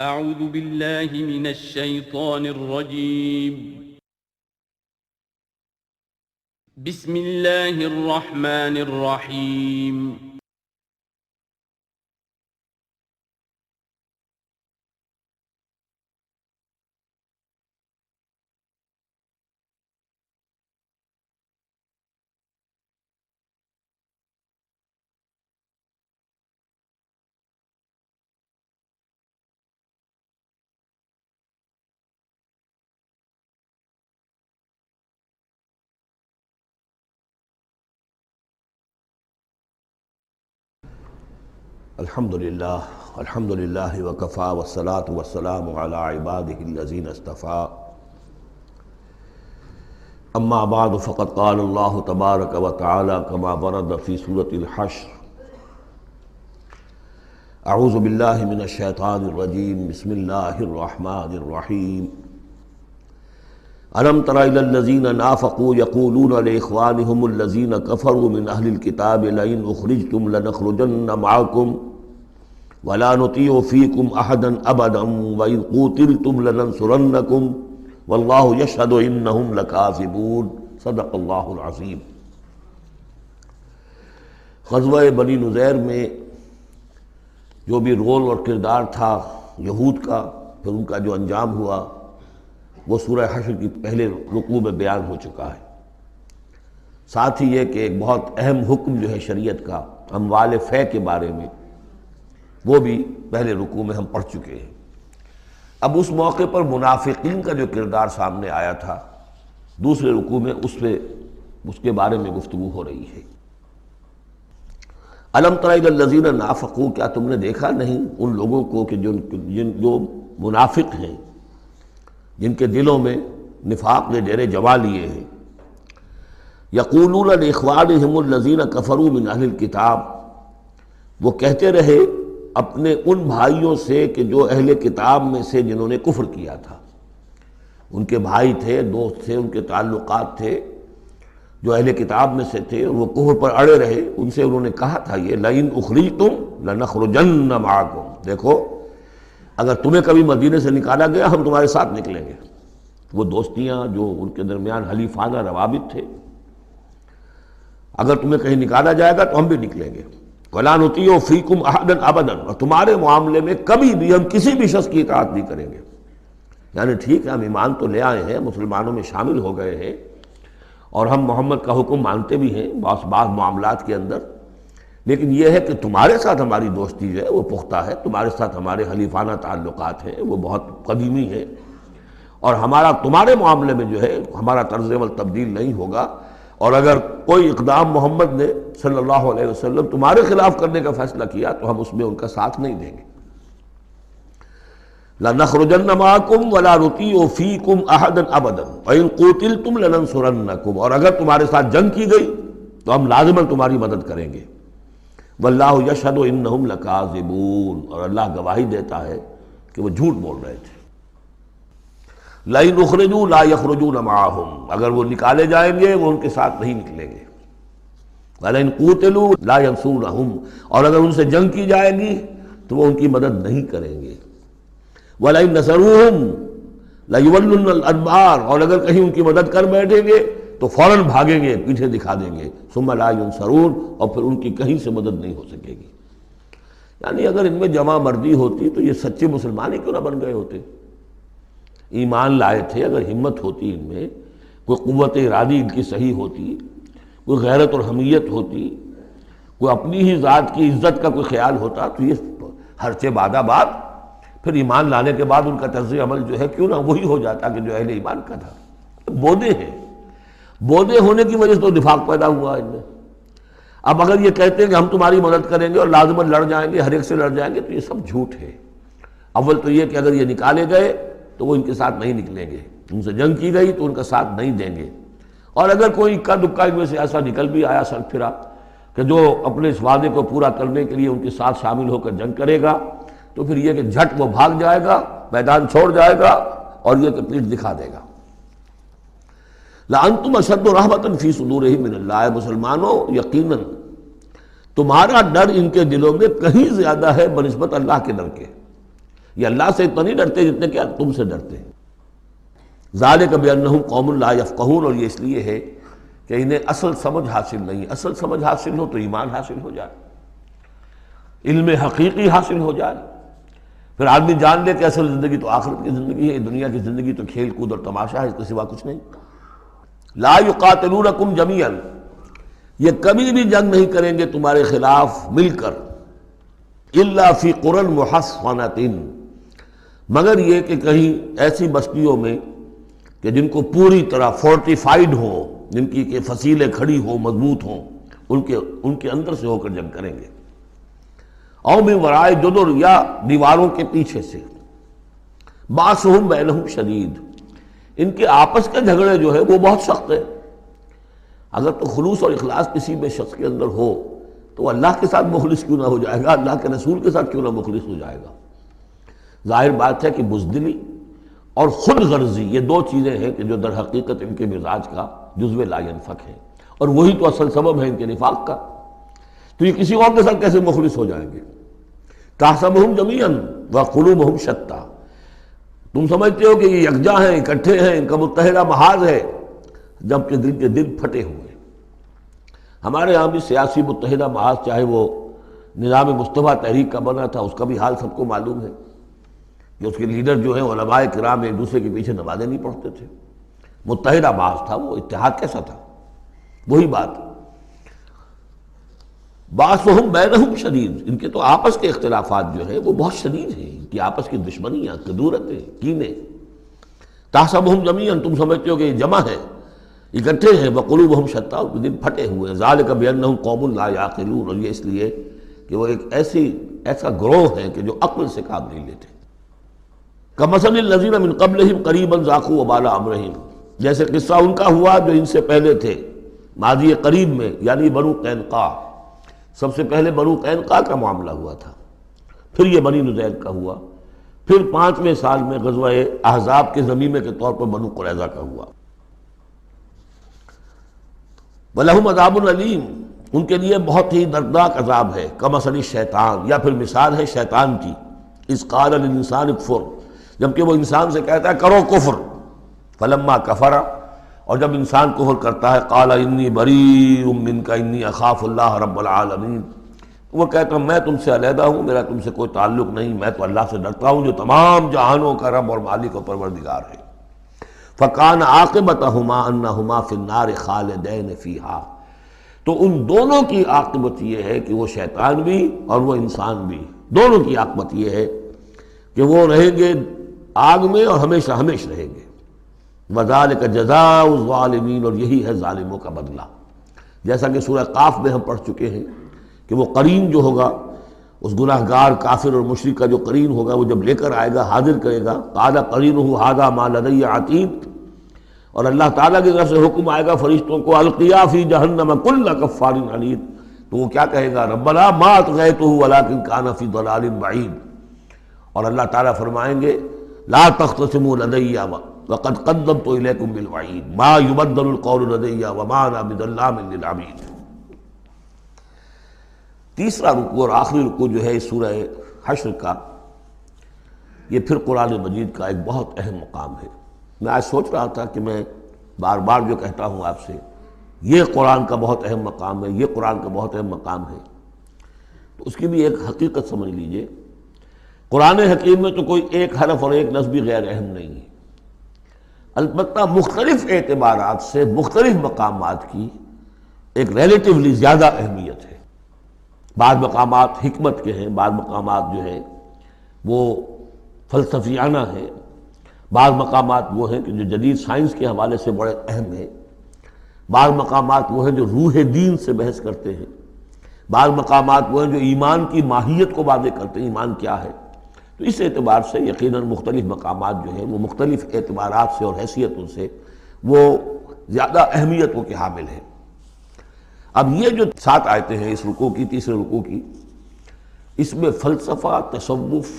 اعوذ باللہ من الشیطان الرجیم بسم اللہ الرحمن الرحیم الحمدللہ وکفیٰ والصلاة والسلام علی عبادہ الذین اصطفیٰ اما بعد فقد قال اللہ تبارک وتعالی کما ورد فی سورۃ الحشر اعوذ باللہ من الشیطان الرجیم بسم اللہ الرحمن الرحیم الم تر الی الذین نافقوا یقولون لاخوانهم الذین کفروا من اہل الکتاب لئن اخرجتم لنخرجن معکم ولا نطیع فیکم احدا ابدا وإن قوتلتم لننصرنکم واللہ یشہد انہم لکاذبون صدق اللہ العظیم۔ غزوہ بنی نذیر میں جو بھی رول اور کردار تھا یہود کا، پھر ان کا جو انجام ہوا، وہ سورہ حشر کی پہلے رکوع میں بیان ہو چکا ہے۔ ساتھ ہی یہ کہ ایک بہت اہم حکم جو ہے شریعت کا اموال فے کے بارے میں، وہ بھی پہلے رکوع میں ہم پڑھ چکے ہیں۔ اب اس موقع پر منافقین کا جو کردار سامنے آیا تھا، دوسرے رکوع میں اس کے بارے میں گفتگو ہو رہی ہے۔ الم تر الی الذین نافقوا، کیا تم نے دیکھا نہیں ان لوگوں کو کہ جو منافق ہیں، جن کے دلوں میں نفاق نے ڈیرے جما لیے ہیں۔ یقولون لاخوانہم الذین کفروا من اہل الکتاب، وہ کہتے رہے اپنے ان بھائیوں سے کہ جو اہل کتاب میں سے جنہوں نے کفر کیا تھا، ان کے بھائی تھے، دوست تھے، ان کے تعلقات تھے جو اہل کتاب میں سے تھے، وہ کفر پر اڑے رہے۔ ان سے انہوں نے کہا تھا یہ لئن اخرجتم لنخرجن معکم، دیکھو اگر تمہیں کبھی مدینے سے نکالا گیا ہم تمہارے ساتھ نکلیں گے۔ وہ دوستیاں جو ان کے درمیان حلیفانہ روابط تھے، اگر تمہیں کہیں نکالا جائے گا تو ہم بھی نکلیں گے۔ وَلَا نُطِيعُ فِيكُمْ أَحَدًا أَبَدًا، اور تمہارے معاملے میں کبھی بھی ہم کسی بھی شخص کی اطاعت نہیں کریں گے۔ یعنی ٹھیک ہے ہم ایمان تو لے آئے ہیں، مسلمانوں میں شامل ہو گئے ہیں، اور ہم محمد کا حکم مانتے بھی ہیں بعض معاملات کے اندر، لیکن یہ ہے کہ تمہارے ساتھ ہماری دوستی جو ہے وہ پختہ ہے، تمہارے ساتھ ہمارے حلیفانہ تعلقات ہیں وہ بہت قدیمی ہیں، اور ہمارا تمہارے معاملے میں جو ہے ہمارا طرز عمل تبدیل نہیں ہوگا، اور اگر کوئی اقدام محمد نے صلی اللہ علیہ وسلم تمہارے خلاف کرنے کا فیصلہ کیا تو ہم اس میں ان کا ساتھ نہیں دیں گے۔ لَنَخْرُجَنَّ مَعَكُمْ وَلَا نُطِيعُ فِيكُمْ أَحَدًا أَبَدًا وَإِن قُوتِلْتُمْ لَنَنصُرَنَّكُمْ، اور اگر تمہارے ساتھ جنگ کی گئی تو ہم لازماً تمہاری مدد کریں گے۔ وَاللَّهُ يَشْهَدُ إِنَّهُمْ لَكَاذِبُونَ، اور اللہ گواہی دیتا ہے کہ وہ جھوٹ بول رہے تھے۔ لَئِنْ أُخْرِجُوا لَا يَخْرُجُونَ مَعَهُمْ، اگر وہ نکالے جائیں گے وہ ان کے ساتھ نہیں نکلیں گے۔ وَلَئِنْ قُوتِلُوا لَا يَنْصُرُونَهُمْ، اور اگر ان سے جنگ کی جائے گی تو وہ ان کی مدد نہیں کریں گے۔ وَلَئِنْ نَصَرُوهُمْ لَيُوَلُّنَّ الْأَدْبَارَ، اور اگر کہیں ان کی مدد کر بیٹھیں گے تو فوراً بھاگیں گے، پیچھے دکھا دیں گے۔ ثُمَّ لَا يُنْصَرُونَ، اور پھر ان کی کہیں سے مدد نہیں ہو سکے گی۔ یعنی اگر ان میں جمع مردی ہوتی تو یہ سچے مسلمان ہی کیوں نہ بن گئے ہوتے؟ ایمان لائے تھے، اگر ہمت ہوتی ان میں، کوئی قوت ارادی ان کی صحیح ہوتی، کوئی غیرت اور حمیت ہوتی، کوئی اپنی ہی ذات کی عزت کا کوئی خیال ہوتا، تو یہ ہرچہ بادہ باد پھر ایمان لانے کے بعد ان کا طرز عمل جو ہے کیوں نہ وہی ہو جاتا کہ جو اہل ایمان کا تھا۔ بودے ہیں، بودے ہونے کی وجہ سے تو نفاق پیدا ہوا ان میں۔ اب اگر یہ کہتے ہیں کہ ہم تمہاری مدد کریں گے اور لازماً لڑ جائیں گے، ہر ایک سے لڑ جائیں گے، تو یہ سب جھوٹ ہے۔ اول تو یہ کہ اگر یہ نکالے گئے تو وہ ان کے ساتھ نہیں نکلیں گے، ان سے جنگ کی گئی تو ان کا ساتھ نہیں دیں گے، اور اگر کوئی اکا دکا ان میں سے ایسا نکل بھی آیا سر پھرا کہ جو اپنے اس وعدے کو پورا کرنے کے لیے ان کے ساتھ شامل ہو کر جنگ کرے گا، تو پھر یہ کہ جھٹ وہ بھاگ جائے گا، میدان چھوڑ جائے گا، اور یہ کہ پیٹھ دکھا دے گا۔ لَأَنْتُمْ أَشَدُّ رَهْبَةً فِي صُدُورِهِم مِّنَ اللَّهِ، مسلمانوں یقیناً تمہارا ڈر ان کے دلوں میں کہیں زیادہ ہے بنسبت اللہ کے ڈر کے۔ یہ اللہ سے اتنا نہیں ڈرتے جتنے کہ تم سے ڈرتے ہیں۔ ذالک بانہم قوم لا یفقہون، اور یہ اس لیے ہے کہ انہیں اصل سمجھ حاصل نہیں۔ اصل سمجھ حاصل ہو تو ایمان حاصل ہو جائے، علم حقیقی حاصل ہو جائے، پھر آدمی جان لے کہ اصل زندگی تو آخرت کی زندگی ہے، دنیا کی زندگی تو کھیل کود اور تماشا ہے، اس کے سوا کچھ نہیں۔ لا یقاتلونکم جمیعا، یہ کبھی بھی جنگ نہیں کریں گے تمہارے خلاف مل کر، الا فی قری محصنۃ، مگر یہ کہ کہیں ایسی بستیوں میں کہ جن کو پوری طرح فورٹیفائیڈ ہوں، جن کی کہ فصیلیں کھڑی ہوں، مضبوط ہوں، ان کے اندر سے ہو کر جنگ کریں گے۔ او من ورائے جدر، یا دیواروں کے پیچھے سے۔ باسہم بینہم شدید، ان کے آپس کے جھگڑے جو ہے وہ بہت سخت ہے۔ اگر تو خلوص اور اخلاص کسی میں شخص کے اندر ہو تو اللہ کے ساتھ مخلص کیوں نہ ہو جائے گا، اللہ کے رسول کے ساتھ کیوں نہ مخلص ہو جائے گا۔ ظاہر بات ہے کہ بزدلی اور خود غرضی، یہ دو چیزیں ہیں کہ جو در حقیقت ان کے مزاج کا جزو لا ینفک ہے، اور وہی تو اصل سبب ہے ان کے نفاق کا۔ تو یہ کسی اور کے ساتھ کیسے مخلص ہو جائیں گے؟ تحسبہم جمیعا وقلوبہم شتیٰ، تم سمجھتے ہو کہ یہ یکجا ہیں، اکٹھے ہیں، ان کا متحدہ محاذ ہے، جبکہ دل کے دل پھٹے ہوئے۔ ہمارے ہاں بھی سیاسی متحدہ محاذ، چاہے وہ نظام مصطفیٰ تحریک کا بنا تھا، اس کا بھی حال سب کو معلوم ہے کہ اس کے لیڈر جو ہیں علماء کرام ایک دوسرے کے پیچھے نمازیں نہیں پڑھتے تھے۔ متحدہ محاذ تھا وہ، اتحاد کیسا تھا؟ وہی بات۔ باسہم بینہم شدید، ان کے تو آپس کے اختلافات جو ہیں وہ بہت شدید ہیں، ان کی آپس کی دشمنیاں، کدورتیں، کینے۔ تحسبہم جمیعا، تم سمجھتے ہو کہ یہ جمع ہے، اکٹھے ہیں، وقلوبہم شتیٰ، اور دل پھٹے ہوئے۔ ذالک بانہم قوم لا یعقلون، اور یہ اس لیے کہ وہ ایک ایسا گروہ ہے کہ جو عقل سے کام نہیں لیتے۔ کمثل الذین من قبلہم قریبا ذاقوا وبال امرہم، جیسے قصہ ان کا ہوا جو ان سے پہلے تھے ماضی قریب میں، یعنی بنو قینقاع۔ سب سے پہلے بنو قینقاع کا معاملہ ہوا تھا، پھر یہ بنی نذیر کا ہوا، پھر 5ویں سال میں غزوہ احزاب کے ضمیمے کے طور پر بنو قریظہ کا ہوا۔ وَلَهُمْ عَذَابٌ عَلِيمٌ، ان کے لیے بہت ہی دردناک عذاب ہے۔ کمثل الشیطان، یا پھر مثال ہے شیطان کی، اذ قال للانسان اکفر، جبکہ وہ انسان سے کہتا ہے کرو کفر، فلما کفر، اور جب انسان کفر کرتا ہے، قال انی بریء منک انی اخاف اللہ رب العالمین، وہ کہتا ہے میں تم سے علیحدہ ہوں، میرا تم سے کوئی تعلق نہیں، میں تو اللہ سے ڈرتا ہوں جو تمام جہانوں کا رب اور مالک و پروردگار ہے۔ فکان عاقبتہما انہما فی النار خالدین فیہا، تو ان دونوں کی عاقبت یہ ہے کہ وہ شیطان بھی اور وہ انسان بھی، دونوں کی عاقبت یہ ہے کہ وہ رہیں گے آگ میں اور ہمیشہ ہمیشہ رہیں گے۔ وذالک جزاء الظالمین، اور یہی ہے ظالموں کا بدلہ، جیسا کہ سورہ قاف میں ہم پڑھ چکے ہیں کہ وہ قرین جو ہوگا، اس گناہ گار کافر اور مشرک کا جو قرین ہوگا، وہ جب لے کر آئے گا، حاضر کرے گا، قال قرینہ ھذا ما لدی عتید، اور اللہ تعالیٰ کی طرف سے حکم آئے گا فرشتوں کو، القیا فی جہنم کل کفار عنید، تو وہ کیا کہے گا؟ ربنا ما اطغیتہ ولکن کان فی ضلال بعید، اور اللہ تعالیٰ فرمائیں گے لا تختصموا لدی وقد قدمت الیکم بالوعید ما یبدل القول لدی وما انا بظلام للعبید۔ تیسرا رکوع اور آخری رکوع جو ہے اس سورہ حشر کا، یہ پھر قرآن مجید کا ایک بہت اہم مقام ہے۔ میں آج سوچ رہا تھا کہ میں بار بار جو کہتا ہوں آپ سے، یہ قرآن کا بہت اہم مقام ہے، یہ قرآن کا بہت اہم مقام ہے، تو اس کی بھی ایک حقیقت سمجھ لیجئے۔ قرآن حکیم میں تو کوئی ایک حرف اور ایک لفظ بھی غیر اہم نہیں ہے، البتہ مختلف اعتبارات سے مختلف مقامات کی ایک ریلیٹیولی زیادہ اہمیت ہے۔ بعض مقامات حکمت کے ہیں، بعض مقامات جو ہیں وہ فلسفیانہ ہیں، بعض مقامات وہ ہیں کہ جو جدید سائنس کے حوالے سے بڑے اہم ہیں، بعض مقامات وہ ہیں جو روح دین سے بحث کرتے ہیں، بعض مقامات وہ ہیں جو ایمان کی ماہیت کو واضح کرتے ہیں، ایمان کیا ہے۔ تو اس اعتبار سے یقیناً مختلف مقامات جو ہیں وہ مختلف اعتبارات سے اور حیثیتوں سے وہ زیادہ اہمیتوں کے حامل ہیں۔ اب یہ جو 7 آیتیں ہیں اس رکوع کی، تیسرے رکوع کی، اس میں فلسفہ، تصوف،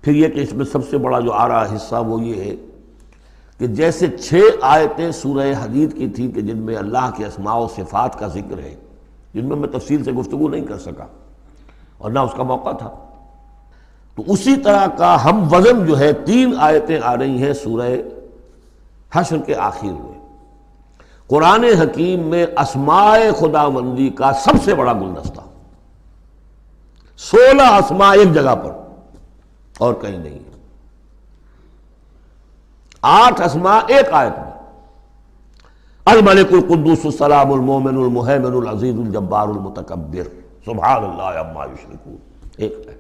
پھر یہ کہ اس میں سب سے بڑا جو آ رہا حصہ وہ یہ ہے کہ جیسے 6 آیتیں سورہ حدید کی تھیں کہ جن میں اللہ کے اسماء و صفات کا ذکر ہے، جن میں تفصیل سے گفتگو نہیں کر سکا اور نہ اس کا موقع تھا، تو اسی طرح کا ہم وزن جو ہے 3 آیتیں آ رہی ہیں سورہ حشر کے آخر میں۔ قرآن حکیم میں اسماء خداوندی کا سب سے بڑا گلدستہ، 16 اسماء ایک جگہ پر اور کہیں نہیں، 8 اسماء ایک آیت میں، الملک القدوس السلام المومن المہیمن العزیز الجبار المتکبر سبحان اللہ عما یشرکون، ایک ہے۔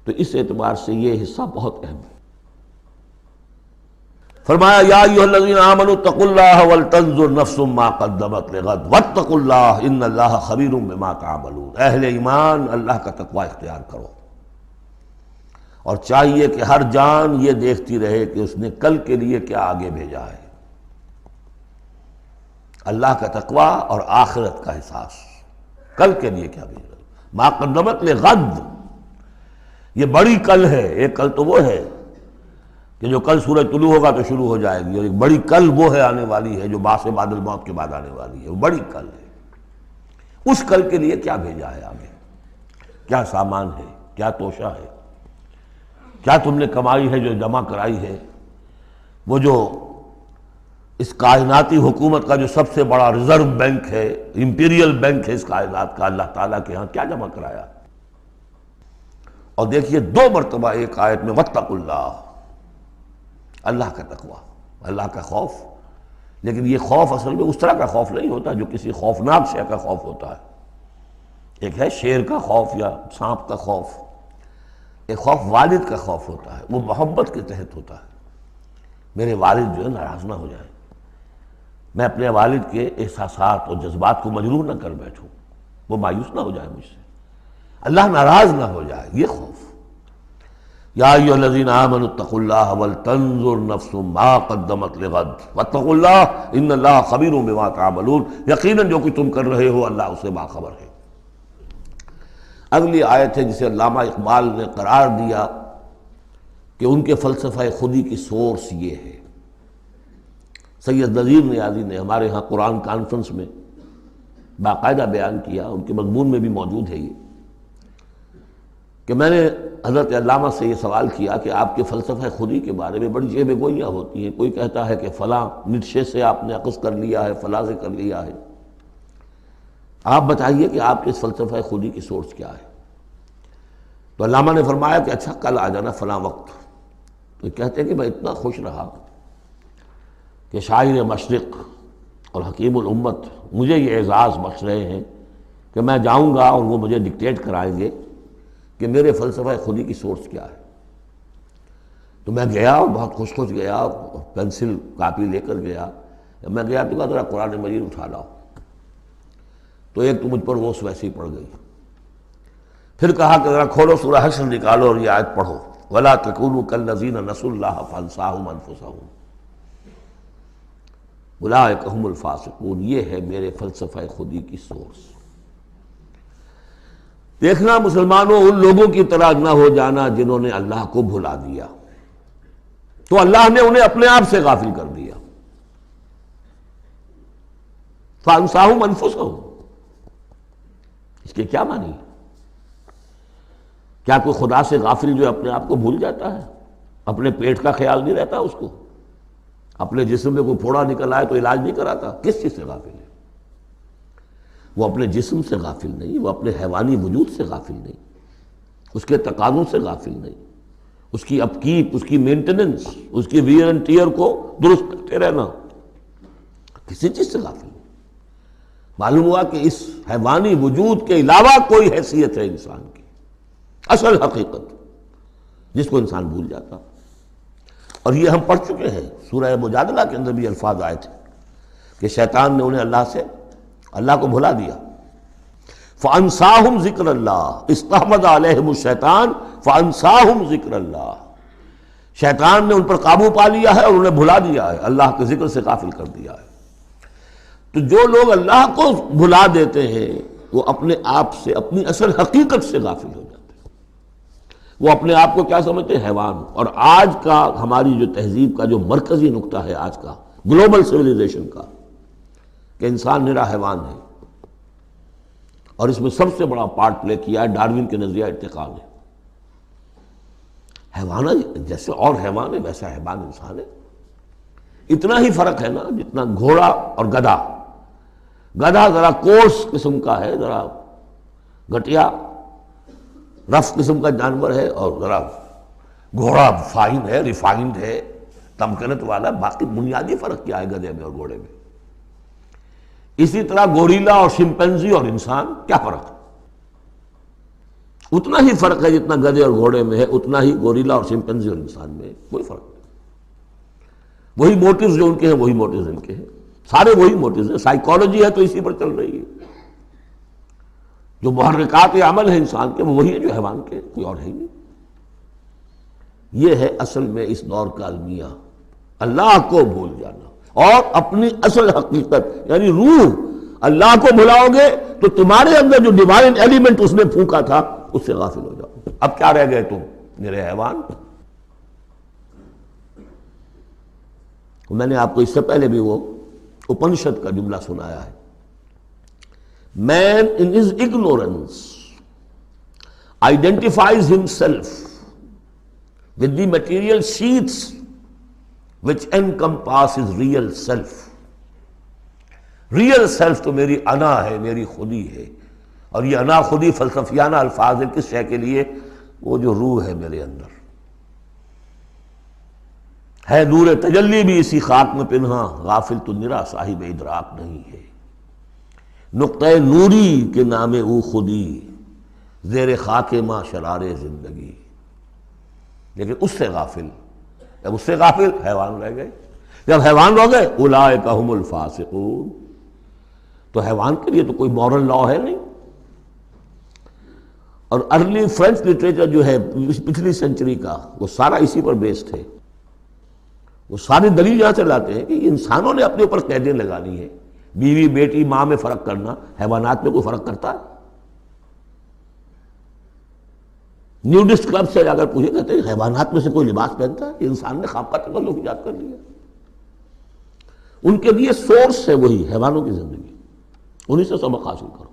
تو اس اعتبار سے یہ حصہ بہت اہم ہے۔ فرمایا یا ایھا الذین آمنوا اتقوا اللہ ولتنظر نفس ما قدمت لغد واتقوا اللہ ان اللہ خبیر بما تعملون، اہل ایمان اللہ کا تقوی اختیار کرو، اور چاہیے کہ ہر جان یہ دیکھتی رہے کہ اس نے کل کے لیے کیا آگے بھیجا ہے۔ اللہ کا تقوی اور آخرت کا احساس، کل کے لیے کیا بھیجا، ما قدمت لغد، یہ بڑی کل ہے۔ ایک کل تو وہ ہے کہ جو کل سورج طلوع ہوگا تو شروع ہو جائے گی، اور ایک بڑی کل وہ ہے آنے والی ہے جو بعث بعد الموت کے بعد آنے والی ہے، وہ بڑی کل ہے۔ اس کل کے لیے کیا بھیجا ہے آگے، کیا سامان ہے، کیا توشہ ہے، کیا تم نے کمائی ہے جو جمع کرائی ہے، وہ جو اس کائناتی حکومت کا جو سب سے بڑا ریزرو بینک ہے، امپیریل بینک ہے اس کائنات کا، اللہ تعالیٰ کے ہاں کیا جمع کرایا۔ اور دیکھیے 2 مرتبہ ایک آیت میں واتقوا اللہ، اللہ کا تقوی، اللہ کا خوف۔ لیکن یہ خوف اصل میں اس طرح کا خوف نہیں ہوتا جو کسی خوفناک شے کا خوف ہوتا ہے۔ ایک ہے شیر کا خوف یا سانپ کا خوف، ایک خوف والد کا خوف ہوتا ہے، وہ محبت کے تحت ہوتا ہے۔ میرے والد جو ہے ناراض نہ ہو جائیں، میں اپنے والد کے احساسات اور جذبات کو مجروح نہ کر بیٹھوں، وہ مایوس نہ ہو جائے مجھ سے، اللہ ناراض نہ ہو جائے، یہ خوف۔ یا ایھا الذین آمنوا اتقوا اللہ ولتنظر نفس ما قدمت لغد واتقوا اللہ ان اللہ خبیر بما تعملون، یقیناً جو کچھ تم کر رہے ہو اللہ اسے باخبر ہے۔ اگلی آیت ہے جسے علامہ اقبال نے قرار دیا کہ ان کے فلسفہ خودی کی سورس یہ ہے۔ سید نذیر نیازی نے ہمارے ہاں قرآن کانفرنس میں باقاعدہ بیان کیا، ان کے مضمون میں بھی موجود ہے یہ، کہ میں نے حضرت علامہ سے یہ سوال کیا کہ آپ کے فلسفہ خودی کے بارے میں بڑی جیب گوئیاں ہوتی ہیں، کوئی کہتا ہے کہ فلاں نیٹشے سے آپ نے اخذ کر لیا ہے، فلاں سے کر لیا ہے، آپ بتائیے کہ آپ کے اس فلسفہ خودی کی سورس کیا ہے۔ تو علامہ نے فرمایا کہ اچھا کل آ جانا فلاں وقت۔ تو کہتے ہیں کہ میں اتنا خوش رہا کہ شاعر مشرق اور حکیم الامت مجھے یہ اعزاز بخش رہے ہیں کہ میں جاؤں گا اور وہ مجھے ڈکٹیٹ کرائیں گے کہ میرے فلسفہ خودی کی سورس کیا ہے۔ تو میں گیا اور بہت خوش خوش گیا، پینسل کاپی لے کر گیا۔ جب میں گیا تو کہا ذرا قرآن مجید اٹھا لاؤ، تو ایک تو مجھ پر وہ ویسے ہی پڑ گئی۔ پھر کہا کہ ذرا کھولو سورہ حشر نکالو اور یہ آیت پڑھو، وَلَا تَكُونُوا كَالَّذِينَ نَسُوا اللَّهَ فَأَنسَاهُمْ أَنفُسَهُمْ اولئک هم الفاسقون۔ یہ ہے میرے فلسفہ خودی کی سورس۔ دیکھنا مسلمانوں، ان لوگوں کی طرح نہ ہو جانا جنہوں نے اللہ کو بھلا دیا، تو اللہ نے انہیں اپنے آپ سے غافل کر دیا۔ فَأَنسَاهُمْ أَنفُسَهُمْ، اس کے کیا معنی؟ کیا کوئی خدا سے غافل جو اپنے آپ کو بھول جاتا ہے؟ اپنے پیٹ کا خیال نہیں رہتا اس کو؟ اپنے جسم میں کوئی پھوڑا نکل آئے تو علاج نہیں کراتا؟ کس چیز سے غافل ہے؟ وہ اپنے جسم سے غافل نہیں، وہ اپنے حیوانی وجود سے غافل نہیں، اس کے تقاضوں سے غافل نہیں، اس کی اپکیپ، اس کی مینٹیننس، اس کی ویئر اینڈ ٹیئر کو درست کرتے رہنا، کسی چیز سے غافل نہیں۔ معلوم ہوا کہ اس حیوانی وجود کے علاوہ کوئی حیثیت ہے انسان کی، اصل حقیقت جس کو انسان بھول جاتا۔ اور یہ ہم پڑھ چکے ہیں، سورہ مجادلہ کے اندر بھی الفاظ آئے تھے کہ شیطان نے انہیں اللہ کو بھلا دیا۔ فَأَنسَاهُمْ ذِكْرَ اللَّهِ، اسْتَحْوَذَ عَلَيْهِمُ الشَّيْطَانُ فَأَنسَاهُمْ ذِكْرَ اللَّهِ، شیطان نے ان پر قابو پا لیا ہے اور انہیں بھلا دیا ہے، اللہ کے ذکر سے غافل کر دیا ہے۔ تو جو لوگ اللہ کو بھلا دیتے ہیں وہ اپنے آپ سے، اپنی اصل حقیقت سے غافل ہو جاتے ہیں۔ وہ اپنے آپ کو کیا سمجھتے ہیں؟ حیوان۔ اور آج کا ہماری جو تہذیب کا جو مرکزی نقطہ ہے آج کا گلوبل سویلائزیشن کا، کہ انسان نرا حیوان ہے، اور اس میں سب سے بڑا پارٹ پلے کیا ہے ڈاروین کے نظریہ ارتقاء نے۔ حیوان جیسے اور حیوان ہے ویسا حیوان انسان ہے. اتنا ہی فرق ہے نا جتنا گھوڑا اور گدھا. گدھا ذرا کورس قسم کا ہے، ذرا گھٹیا رف قسم کا جانور ہے، اور ذرا گھوڑا فائن ہے، ریفائنڈ ہے، تمکنت والا. باقی بنیادی فرق کیا ہے گدھے میں اور گھوڑے میں؟ اسی طرح گوریلا اور شمپینزی اور انسان، کیا فرق ہے؟ اتنا ہی فرق ہے جتنا گدھے اور گھوڑے میں ہے، اتنا ہی گوریلا اور شمپینزی اور انسان میں ہے. کوئی فرق نہیں. وہی موٹیوز جو ان کے ہیں وہی موٹیوز ان کے ہیں، سارے وہی موٹیوز ہیں. سائیکالوجی ہے تو اسی پر چل رہی ہے. جو محرکات عمل ہے انسان کے وہ وہی ہے جو حیوان کے، کوئی اور ہے ہی نہیں. یہ ہے اصل میں اس دور کا المیہ، اللہ کو بھول جانا اور اپنی اصل حقیقت یعنی روح. اللہ کو بھلاؤ گے تو تمہارے اندر جو ڈیوائن ایلیمنٹ اس نے پھونکا تھا اس سے غافل ہو جاؤ. اب کیا رہ گئے تم میرے حیوان؟ میں نے آپ کو اس سے پہلے بھی وہ اپنشد کا جملہ سنایا ہے. Man in his ignorance identifies himself with the material sheaths which encompass his real self. Real self تو میری انا ہے، میری خودی ہے. اور یہ انا خودی فلسفیانہ الفاظ ہے کس شے کے لیے؟ وہ جو روح ہے میرے اندر ہے، نور تجلی بھی اسی خاک میں پنہاں، غافل تو نرا صاحب ادراک نہیں ہے. نقطہ نوری کے نام او خودی، زیر خاک ماں شرار زندگی. لیکن اس سے غافل، جب اس سے غافل حیوان رہ گئے. جب حیوان رہ گئے اولئک ھم الفاسقون. تو حیوان کے لیے تو کوئی مورل لا ہے نہیں. اور ارلی فرینچ لٹریچر جو ہے پچھلی سینچری کا وہ سارا اسی پر بیسڈ ہے. وہ ساری دلیل یہاں سے لاتے ہیں کہ انسانوں نے اپنے اوپر قیدیں لگانی ہے. بیوی بیٹی ماں میں فرق کرنا، حیوانات میں کوئی فرق کرتا ہے؟ نیوڈسٹ کلب سے اگر پوچھے کہتے ہیں حیوانات میں سے کوئی لباس پہنتا ہے؟ انسان نے خواب کا تکلف ایجاد کر لیا. ان کے لیے سورس ہے وہی حیوانوں کی زندگی، انہی سے سبق حاصل کرو.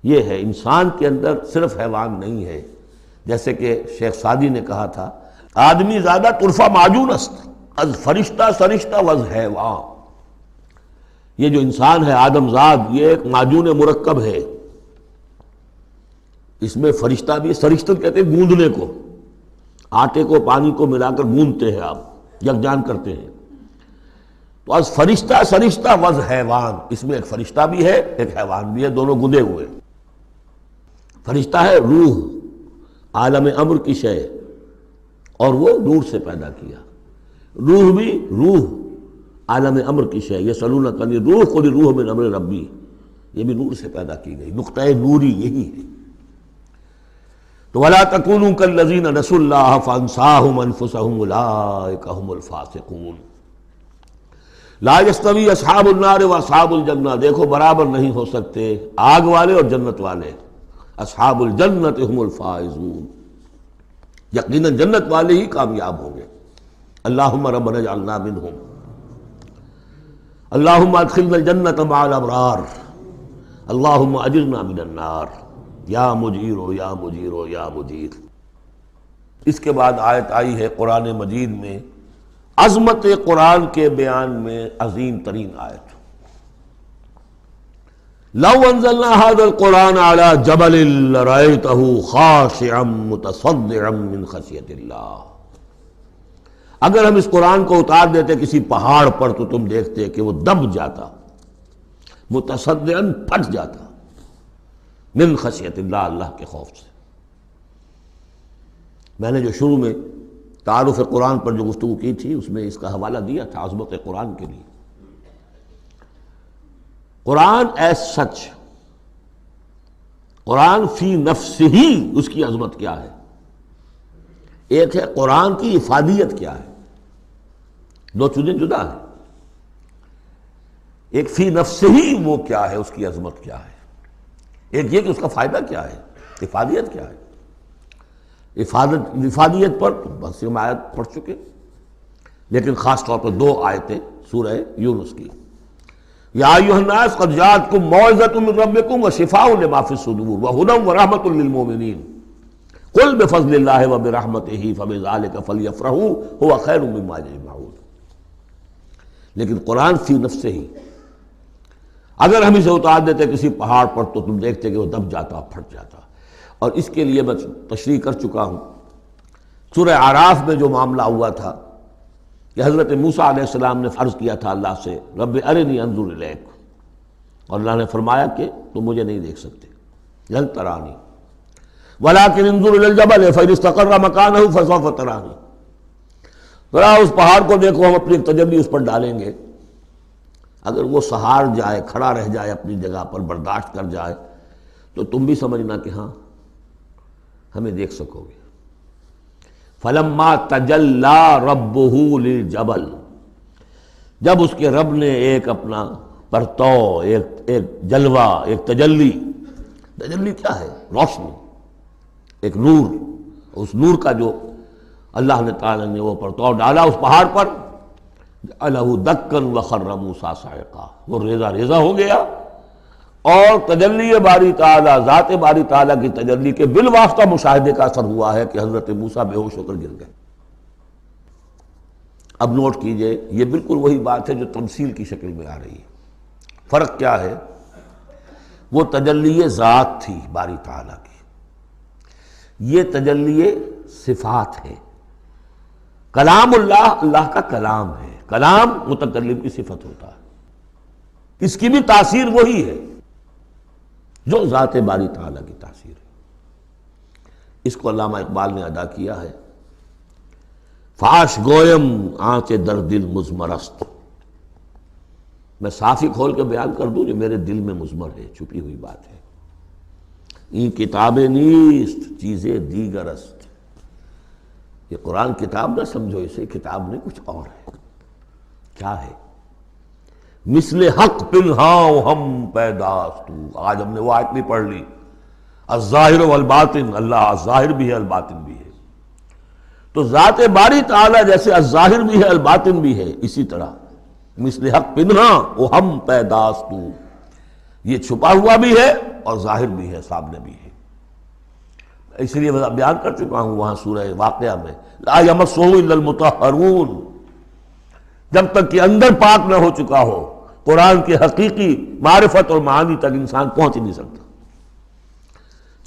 یہ ہے انسان کے اندر صرف حیوان نہیں ہے. جیسے کہ شیخ سعدی نے کہا تھا آدمی زیادہ طرفہ معجون است از فرشتہ سرشتہ وز حیوان. یہ جو انسان ہے آدم زاد یہ ایک معجون مرکب ہے. اس میں فرشتہ بھی، سرشتہ کہتے ہیں گوندنے کو، آٹے کو پانی کو ملا کر گوندتے ہیں آپ، یکجان کرتے ہیں. تو از فرشتہ سرشتہ وز حیوان، اس میں ایک فرشتہ بھی ہے ایک حیوان بھی ہے، دونوں گندے ہوئے. فرشتہ ہے روح، عالم امر کی شے، اور وہ نور سے پیدا کیا. روح بھی روح عالم امر کی شے، یہ سلونک عن الروح قل الروح من امر ربی، یہ بھی نور سے پیدا کی گئی. نقطہ نوری یہی ہے. تو وَلَا تَكُونُوا كَالَّذِينَ نَسُوا اللَّهَ فَأَنسَاهُمْ أَنفُسَهُمْ أُولَٰئِكَ هُمُ الْفَاسِقُونَ. لا يستوی اصحاب النار و اصحاب الجنہ، دیکھو برابر نہیں ہو سکتے آگ والے اور جنت والے. اصحاب الجنت هم الفائزون، یقیناً جنت والے ہی کامیاب ہوں گے. اللہم ربنا اجعلنا منہم، اللہم ادخلنا الجنت مع الابرار، اللہم اجرنا من النار یا مجیرو یا مجیرو یا مجیر. اس کے بعد آیت آئی ہے قرآن مجید میں عظمت قرآن کے بیان میں عظیم ترین آیت. لو انزلنا هذا القرآن على جبل لرأيته خاشعا متصدعا من خشیۃ اللہ. اگر ہم اس قرآن کو اتار دیتے کسی پہاڑ پر تو تم دیکھتے کہ وہ دب جاتا، متصدعا پھٹ جاتا، من خشیۃ اللہ، اللہ کے خوف سے. میں نے جو شروع میں تعارف قرآن پر جو گفتگو کی تھی اس میں اس کا حوالہ دیا تھا عظمت قرآن کے لیے. قرآن ایز سچ، قرآن فی نفسہ ہی اس کی عظمت کیا ہے. ایک ہے قرآن کی افادیت کیا ہے، دو چیزیں جدا ہیں. ایک فی نفسہ ہی وہ کیا ہے، اس کی عظمت کیا ہے. ایک یہ کہ اس کا فائدہ کیا ہے، افادیت کیا ہے. افادیت پر بس ہم آیت پڑھ چکے، لیکن خاص طور پر دو آیتیں سورہ یونس کی. یا ایھا الناس قد جاءتکم موعظۃ من ربکم وشفاء لما فی الصدور وہدی ورحمۃ للمؤمنین قل بفضل اللہ وبرحمتہ فبذلک فلیفرحوا هو خیر مما یجمعون۔ لیکن قرآن فی نفسہ ہی اگر ہم اسے اتار دیتے کسی پہاڑ پر تو تم دیکھتے کہ وہ دب جاتا، پھٹ جاتا۔ اور اس کے لیے میں تشریح کر چکا ہوں، سورہ اعراف میں جو معاملہ ہوا تھا کہ حضرت موسیٰ علیہ السلام نے عرض کیا تھا اللہ سے رب ارنی انظر الیک، اور اللہ نے فرمایا کہ تم مجھے نہیں دیکھ سکتے، لن ترانی ولکن انظر الی الجبل فإن استقر مکانہ فسوف ترانی، ذرا اس پہاڑ کو دیکھو، ہم اپنی تجلی اس پر ڈالیں گے، اگر وہ سہار جائے، کھڑا رہ جائے اپنی جگہ پر، برداشت کر جائے، تو تم بھی سمجھنا کہ ہاں ہمیں دیکھ سکو گے۔ فلما تجلی ربہ للجبل، جب اس کے رب نے ایک اپنا پرتو، ایک جلوہ، ایک تجلی کیا ہے؟ روشنی، ایک نور، اس نور کا جو اللہ نے تعالی نے وہ پرتو ڈالا اس پہاڑ پر، جعلہ دکا وخر موسیٰ صعقا، وہ ریزہ ریزہ ہو گیا، اور تجلی باری تعالیٰ، ذات باری تعالیٰ کی تجلی کے بالواسطہ مشاہدے کا اثر ہوا ہے کہ حضرت موسیٰ بے ہوش ہو کر گر گئے۔ اب نوٹ کیجئے، یہ بالکل وہی بات ہے جو تمثیل کی شکل میں آ رہی ہے۔ فرق کیا ہے؟ وہ تجلی ذات تھی باری تعالیٰ کی، یہ تجلی صفات ہے۔ کلام اللہ، اللہ کا کلام ہے، کلام متکلم کی صفت ہوتا ہے، اس کی بھی تاثیر وہی ہے جو ذات باری تعالیٰ کی تاثیر ہے۔ اس کو علامہ اقبال نے ادا کیا ہے، فاش گویم آنچ در دل مضمرست، میں صافی کھول کے بیان کر دوں جو میرے دل میں مضمر ہے، چھپی ہوئی بات ہے۔ این کتابیں نیست چیزیں دیگر است، یہ قرآن کتاب نہ سمجھو اسے، کتاب نہیں کچھ اور ہے۔ کیا ہے؟ مثل حق پنہاں ہم پیداست، آج ہم نے وہ آیت بھی پڑھ لی، الظاہر والباطن، اللہ الظاہر بھی ہے الباطن بھی ہے، تو ذات باری تعالیٰ جیسے الظاہر بھی ہے الباطن بھی ہے، اسی طرح مثل حق پنہاں وہ ہم پیداست، یہ چھپا ہوا بھی ہے اور ظاہر بھی ہے، سامنے بھی ہے۔ اس لیے میں بیان کر چکا ہوں وہاں سورہ واقعہ میں، لا یمسہ الا المطہرون، جب تک کہ اندر پاک نہ ہو چکا ہو قرآن کے حقیقی معرفت اور معانی تک انسان پہنچ نہیں سکتا،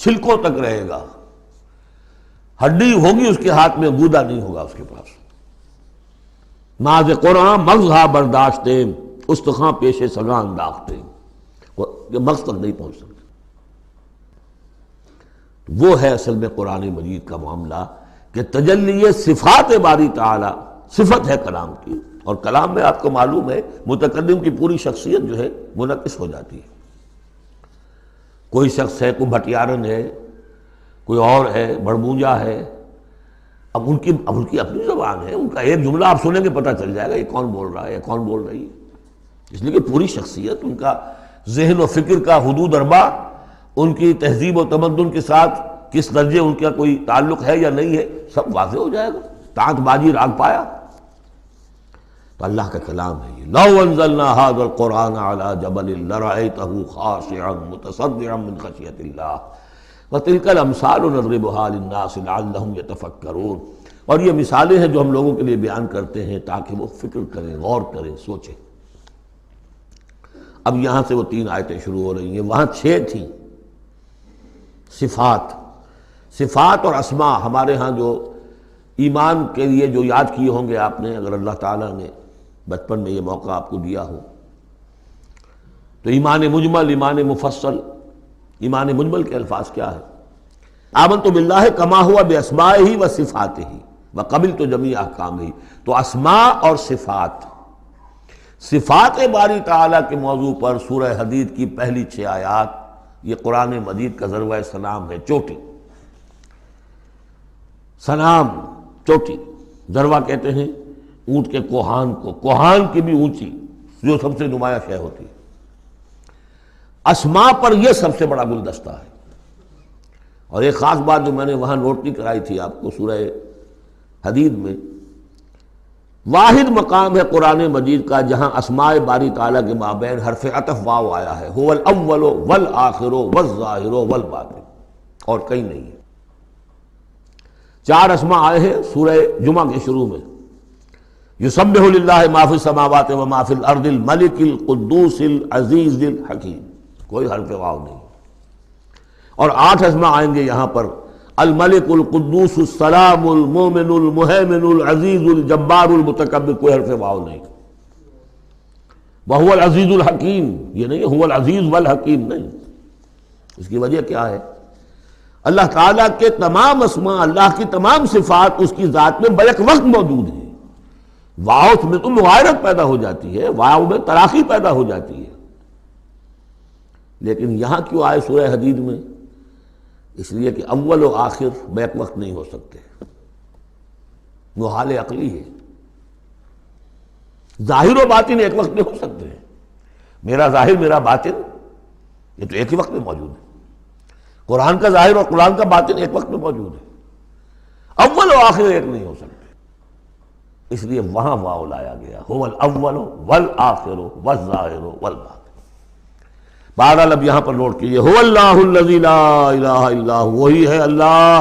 چھلکوں تک رہے گا، ہڈی ہوگی اس کے ہاتھ میں، گودا نہیں ہوگا اس کے پاس۔ ماذ قرآن مغزہ برداشتے استخاں پیش سگاں انداختے، یہ مغز تک نہیں پہنچ سکتا۔ وہ ہے اصل میں قرآن مجید کا معاملہ کہ تجلی صفات باری تعالی، صفت ہے کلام کی، اور کلام میں آپ کو معلوم ہے متکلم کی پوری شخصیت جو ہے منعکس ہو جاتی ہے۔ کوئی شخص ہے، کوئی بھٹیارن ہے، کوئی اور ہے، بڑبونجا ہے، اب ان کی اپنی زبان ہے، ان کا ایک جملہ آپ سنیں گے پتہ چل جائے گا یہ کون بول رہا ہے یا کون بول رہی ہے، اس لیے کہ پوری شخصیت، ان کا ذہن و فکر کا حدود اربع، ان کی تہذیب و تمدن کے ساتھ کس درجے ان کا کوئی تعلق ہے یا نہیں ہے، سب واضح ہو جائے گا، تانت بازی راگ پایا۔ تو اللہ کا کلام ہے یہ، لو انزلنا هذا القرآن على جبل لرأيته خاشعا متصدعا من خشیۃ اللہ وتلك الامثال نضربها للناس لعلهم يتفکرون، اور یہ مثالیں ہیں جو ہم لوگوں کے لیے بیان کرتے ہیں تاکہ وہ فکر کریں، غور کریں، سوچیں۔ اب یہاں سے وہ 3 آیتیں شروع ہو رہی ہیں، وہاں 6 تھیں۔ صفات اور اسماء ہمارے ہاں جو ایمان کے لیے جو یاد کیے ہوں گے آپ نے، اگر اللہ تعالیٰ نے بچپن میں یہ موقع آپ کو دیا ہو، تو ایمان مجمل، ایمان مفصل۔ ایمان مجمل کے الفاظ کیا ہے؟ آمنت باللہ کما ہوا باسمائہ و صفاتہ وقبلت جمیع احکامہ، تو اسماء اور صفات، صفات باری تعالیٰ کے موضوع پر سورہ حدید کی پہلی 6 آیات، یہ قرآن مجید کا ذروہ سلام ہے، چوٹی، سلام، چوٹی، ذروہ کہتے ہیں اونٹ کے کوہان کو، کوہان کی بھی اونچی جو سب سے نمایاں شے ہوتی ہے۔ اسماء پر یہ سب سے بڑا گلدستہ ہے۔ اور ایک خاص بات جو میں نے وہاں نوٹ نہیں کرائی تھی آپ کو، سورہ حدید میں واحد مقام ہے قرآن مجید کا جہاں اسماء باری تعالیٰ کے مابین حرف عطف واو آیا ہے، هو الاول والآخر والظاہر والباطن، اور کہیں نہیں ہے۔ 4 اسماء آئے ہیں سورہ جمعہ کے شروع میں، یسبح للہ ما فی السماوات و ما فی الارض الملک القدوس العزیز الحکیم، کوئی حرف واو نہیں۔ اور 8 اسماء آئیں گے یہاں پر، الملک القدوس السلام المومن المہیمن العزیز الجبار المتکبر، کوئی حرف واو نہیں۔ وہو العزیز الحکیم، یہ نہیں هو العزیز والحکیم نہیں۔ اس کی وجہ کیا ہے؟ اللہ تعالیٰ کے تمام اسماء، اللہ کی تمام صفات اس کی ذات میں بیک وقت موجود ہیں۔ واو میں تو مغایرت پیدا ہو جاتی ہے، واو میں تراخی پیدا ہو جاتی ہے، لیکن یہاں کیوں آئے سورہ حدید میں؟ اس لیے کہ اول و آخر بیک وقت نہیں ہو سکتے، وہ حال عقلی ہے۔ ظاہر و باطن ایک وقت میں ہو سکتے ہیں، میرا ظاہر میرا باطن یہ تو ایک ہی وقت میں موجود ہے، قرآن کا ظاہر اور قرآن کا باطن ایک وقت میں موجود ہے، اول و آخر ایک نہیں ہو سکتے، اس لیے وہاں واو لایا گیا، هو الاول والآخر والظاہر والباطن۔ بہرحال اب یہاں پر نوٹ کیجیے، هو اللہ الذی لا الہ الا هو، وہی ہے اللہ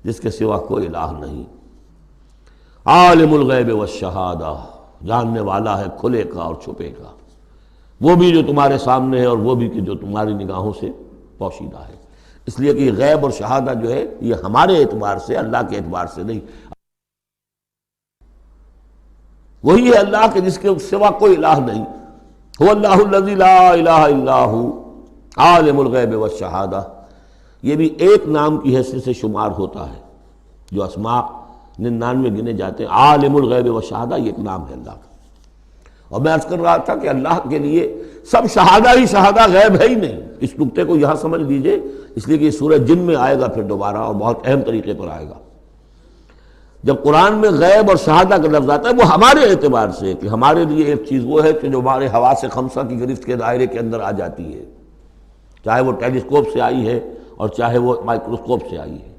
جس کے سوا کوئی الہ نہیں، عالم الغیب والشہادہ، جاننے والا ہے کھلے کا اور چھپے کا، وہ بھی جو تمہارے سامنے ہے اور وہ بھی کہ جو تمہاری نگاہوں سے پوشیدہ ہے۔ اس لیے کہ غیب اور شہادہ جو ہے یہ ہمارے اعتبار سے، اللہ کے اعتبار سے نہیں، وہی ہے اللہ کے جس کے سوا کوئی الہ نہیں۔ هو اللہ الذی لا الہ الا هو عالم الغیب والشہادہ، یہ بھی ایک نام کی حیثیت سے شمار ہوتا ہے، جو اسماء 99 گنے جاتے ہیں، عالم الغیب والشہادہ یہ ایک نام ہے اللہ کا۔ اور میں عرض کر رہا تھا کہ اللہ کے لیے سب شہادہ ہی شہادہ، غیب ہے ہی نہیں، اس نقطے کو یہاں سمجھ لیجئے، اس لیے کہ یہ سورہ جن میں آئے گا پھر دوبارہ، اور بہت اہم طریقے پر آئے گا۔ جب قرآن میں غیب اور شہادہ کا لفظ آتا ہے وہ ہمارے اعتبار سے، کہ ہمارے لیے ایک چیز وہ ہے کہ جو ہمارے حواس خمسہ کی گرفت کے دائرے کے اندر آ جاتی ہے، چاہے وہ ٹیلیسکوپ سے آئی ہے اور چاہے وہ مائکروسکوپ سے آئی ہے،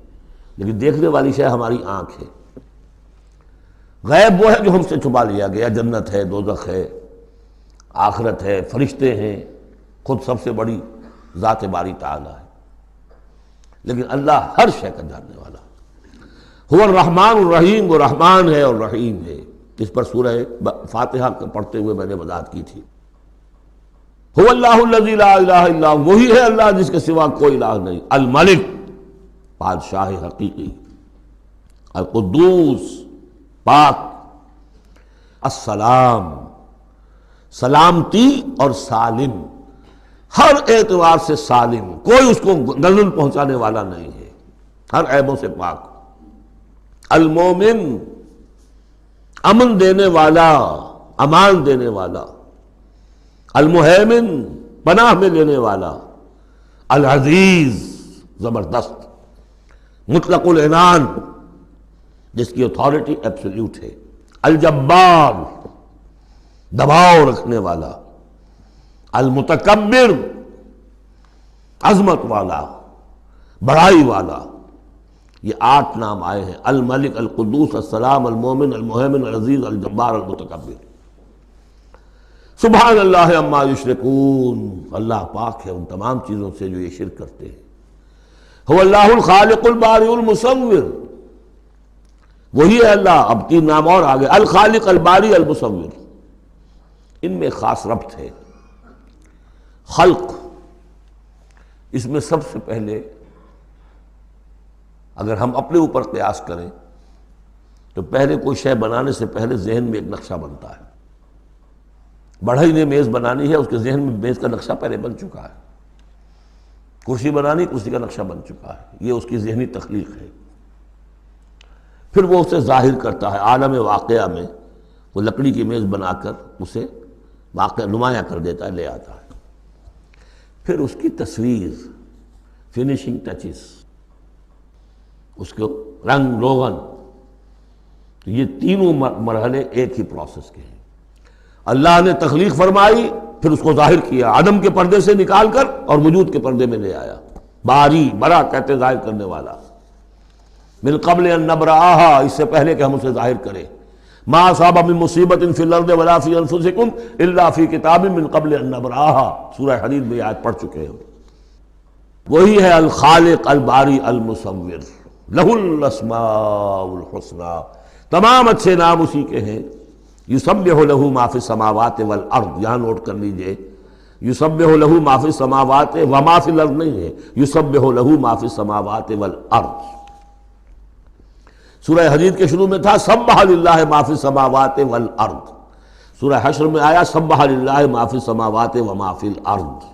لیکن دیکھنے والی شے ہماری آنکھ ہے۔ غیب وہ ہے جو ہم سے چھپا لیا گیا، جنت ہے، دوزخ ہے، آخرت ہے، فرشتے ہیں، خود سب سے بڑی ذات باری تعالیٰ ہے، لیکن اللہ ہر شے کا جاننے والا ہے۔ هو الرحمن الرحیم، وہ رحمان ہے اور رحیم ہے، اس پر سورہ فاتحہ پڑھتے ہوئے میں نے وضاحت کی تھی۔ هو اللہ الذی لا الہ الا هو، وہی ہے اللہ جس کے سوا کوئی الہ نہیں، الملک بادشاہ حقیقی، القدوس پاک، السلام سلامتی اور سالم، ہر اعتبار سے سالم، کوئی اس کو گلن پہنچانے والا نہیں ہے، ہر عیبوں سے پاک، المومن امن دینے والا، امان دینے والا، المہیمن پناہ میں لینے والا، العزیز زبردست، مطلق العنان جس کی اتھارٹی ایبسلیوٹ ہے، الجبار دباؤ رکھنے والا، المتکبر عظمت والا، بڑائی والا۔ یہ 8 نام آئے ہیں، الملک، القدوس، السلام، المومن، المہیمن، العزیز، الجبار، المتکبر۔ سبحان اللہ عما یشرکون، اللہ پاک ہے ان تمام چیزوں سے جو یہ شرک کرتے ہیں۔ هو اللہ الخالق البارئ المصور، وہی ہے اللہ، اب 3 نام اور آگے، الخالق، الباری، المصور، ان میں خاص ربط ہے۔ خلق، اس میں سب سے پہلے اگر ہم اپنے اوپر قیاس کریں تو پہلے کوئی شے بنانے سے پہلے ذہن میں ایک نقشہ بنتا ہے۔ بڑھئی نے میز بنانی ہے، اس کے ذہن میں میز کا نقشہ پہلے بن چکا ہے، کرسی بنانی، کرسی کا نقشہ بن چکا ہے، یہ اس کی ذہنی تخلیق ہے۔ پھر وہ اسے ظاہر کرتا ہے عالم واقعہ میں، وہ لکڑی کی میز بنا کر اسے واقعہ نمایاں کر دیتا ہے، لے آتا ہے۔ پھر اس کی تصویر، فنیشنگ ٹچز، اس کو رنگ روغن، یہ تینوں مرحلے ایک ہی پروسیس کے ہیں۔ اللہ نے تخلیق فرمائی، پھر اس کو ظاہر کیا، عدم کے پردے سے نکال کر اور وجود کے پردے میں لے آیا۔ باری، برا کہتے ظاہر کرنے والا، من قبل ان نبرأہا، اس سے پہلے کہ ہم اسے ظاہر کریں۔ ما اصاب من مصیبت فی الارض ولا فی انفسکم الا فی کتاب من قبل ان نبرأہا، سورہ حدید میں آیت پڑھ چکے ہیں۔ وہی ہے الخالق، الباری، المصور، لہ الاسماء الحسنی، تمام اچھے نام اسی کے ہیں۔ یسبح لہ ما فی السماوات والارض، یہاں نوٹ کر لیجئے، یسبح لہ ما فی السماوات وما فی الارض نہیں ہے، یسبح لہ ما فی السماوات والارض۔ سورہ حدید کے شروع میں تھا سبح للہ ما فی السماوات والارض، سورہ حشر میں آیا سبح للہ ما فی السماوات وما فی الارض۔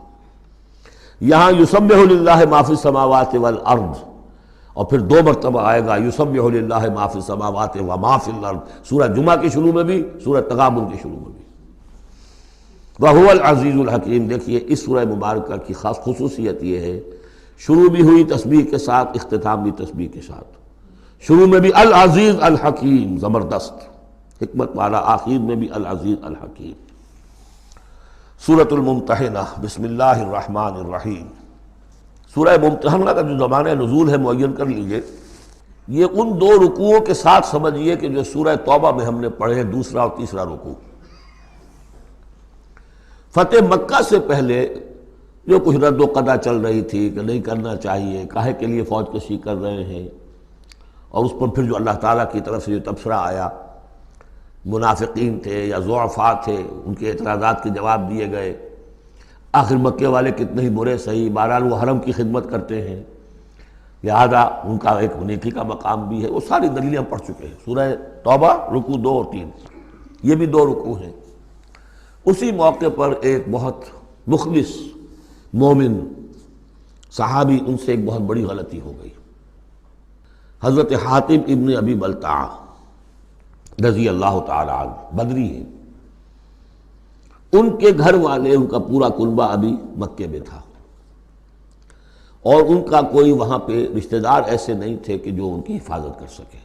یہاں یسبح للہ ما فی السماوات والارض، اور پھر 2 مرتبہ آئے گا یسبح للہ ما فی السماوات وما فی الارض، سورہ جمعہ کے شروع میں بھی، سورہ تغابن کے شروع میں بھی۔ وَهُوَ الْعَزِيزُ الْحَكِيمُ، دیکھیے اس سورہ مبارکہ کی خاص خصوصیت یہ ہے، شروع بھی ہوئی تسبیح کے ساتھ، اختتام بھی تسبیح کے ساتھ، شروع میں بھی العزیز الحکیم، زبردست حکمت والا، آخر میں بھی العزیز الحکیم۔ سورۃ الممتحنہ، بسم اللہ الرحمن الرحیم۔ سورہ ممتحنہ کا جو زمانہ نزول ہے معین کر لیجئے، یہ ان 2 رکوعوں کے ساتھ سمجھیے کہ جو سورہ توبہ میں ہم نے پڑھے، دوسرا اور تیسرا رکوع۔ فتح مکہ سے پہلے جو کچھ رد و قضا چل رہی تھی کہ نہیں کرنا چاہیے، کاہے کے لیے فوج کشی کر رہے ہیں، اور اس پر پھر جو اللہ تعالیٰ کی طرف سے جو تبصرہ آیا، منافقین تھے یا ضعفاء تھے، ان کے اعتراضات کے جواب دیے گئے، آخر مکے والے کتنے ہی برے صحیح، بہرحال وہ حرم کی خدمت کرتے ہیں، لہذا ان کا ایک نیکی کا مقام بھی ہے، وہ ساری دلیلیں ہم پڑھ چکے ہیں۔ سورہ توبہ رکوع 2 اور 3، یہ بھی 2 رکوع ہیں۔ اسی موقع پر ایک بہت مخلص مومن صحابی، ان سے ایک بہت بڑی غلطی ہو گئی۔ حضرت حاتم ابن ابی بلتعہ رضی اللہ تعالی عنہ، بدری ہیں، ان کے گھر والے، ان کا پورا کنبہ ابھی مکے میں تھا، اور ان کا کوئی وہاں پہ رشتہ دار ایسے نہیں تھے کہ جو ان کی حفاظت کر سکے۔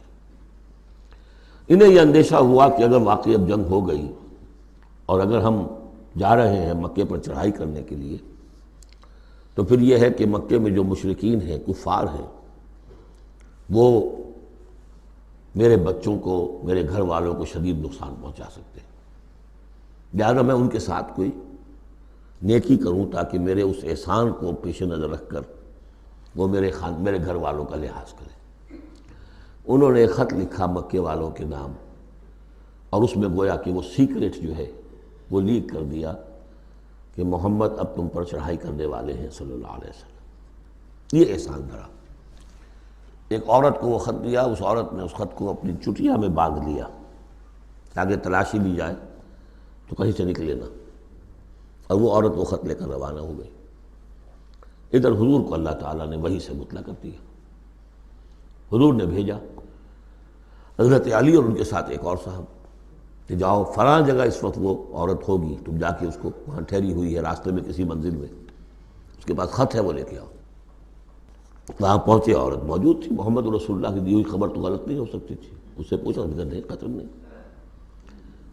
انہیں یہ اندیشہ ہوا کہ اگر واقعی اب جنگ ہو گئی اور اگر ہم جا رہے ہیں مکے پر چڑھائی کرنے کے لیے، تو پھر یہ ہے کہ مکے میں جو مشرکین ہیں، کفار ہیں، وہ میرے بچوں کو، میرے گھر والوں کو شدید نقصان پہنچا سکتے ہیں، لہذا میں ان کے ساتھ کوئی نیکی کروں تاکہ میرے اس احسان کو پیش نظر رکھ کر وہ میرے گھر والوں کا لحاظ کریں۔ انہوں نے ایک خط لکھا مکے والوں کے نام، اور اس میں گویا کہ وہ سیکریٹ جو ہے وہ لیک کر دیا کہ محمد اب تم پر چڑھائی کرنے والے ہیں صلی اللہ علیہ وسلم۔ یہ احسان دھرا۔ ایک عورت کو وہ خط دیا، اس عورت نے اس خط کو اپنی چٹیا میں باندھ لیا تاکہ تلاشی لی جائے تو کہیں سے نکلے نہ، اور وہ عورت وہ خط لے کر روانہ ہو گئی۔ ادھر حضور کو اللہ تعالیٰ نے وحی سے مطلع کر دیا۔ حضور نے بھیجا حضرت علی اور ان کے ساتھ ایک اور صاحب کہ جاؤ فلاں جگہ اس وقت وہ عورت ہوگی، تم جا کے اس کو، وہاں ٹھہری ہوئی ہے راستے میں کسی منزل میں، اس کے پاس خط ہے، وہ لے کے آؤ۔ وہاں پہنچے، عورت موجود تھی، محمد رسول اللہ کی دی ہوئی خبر تو غلط نہیں ہو سکتی تھی۔ اس سے پوچھا، اس نے کہا نہیں، قتل نہیں۔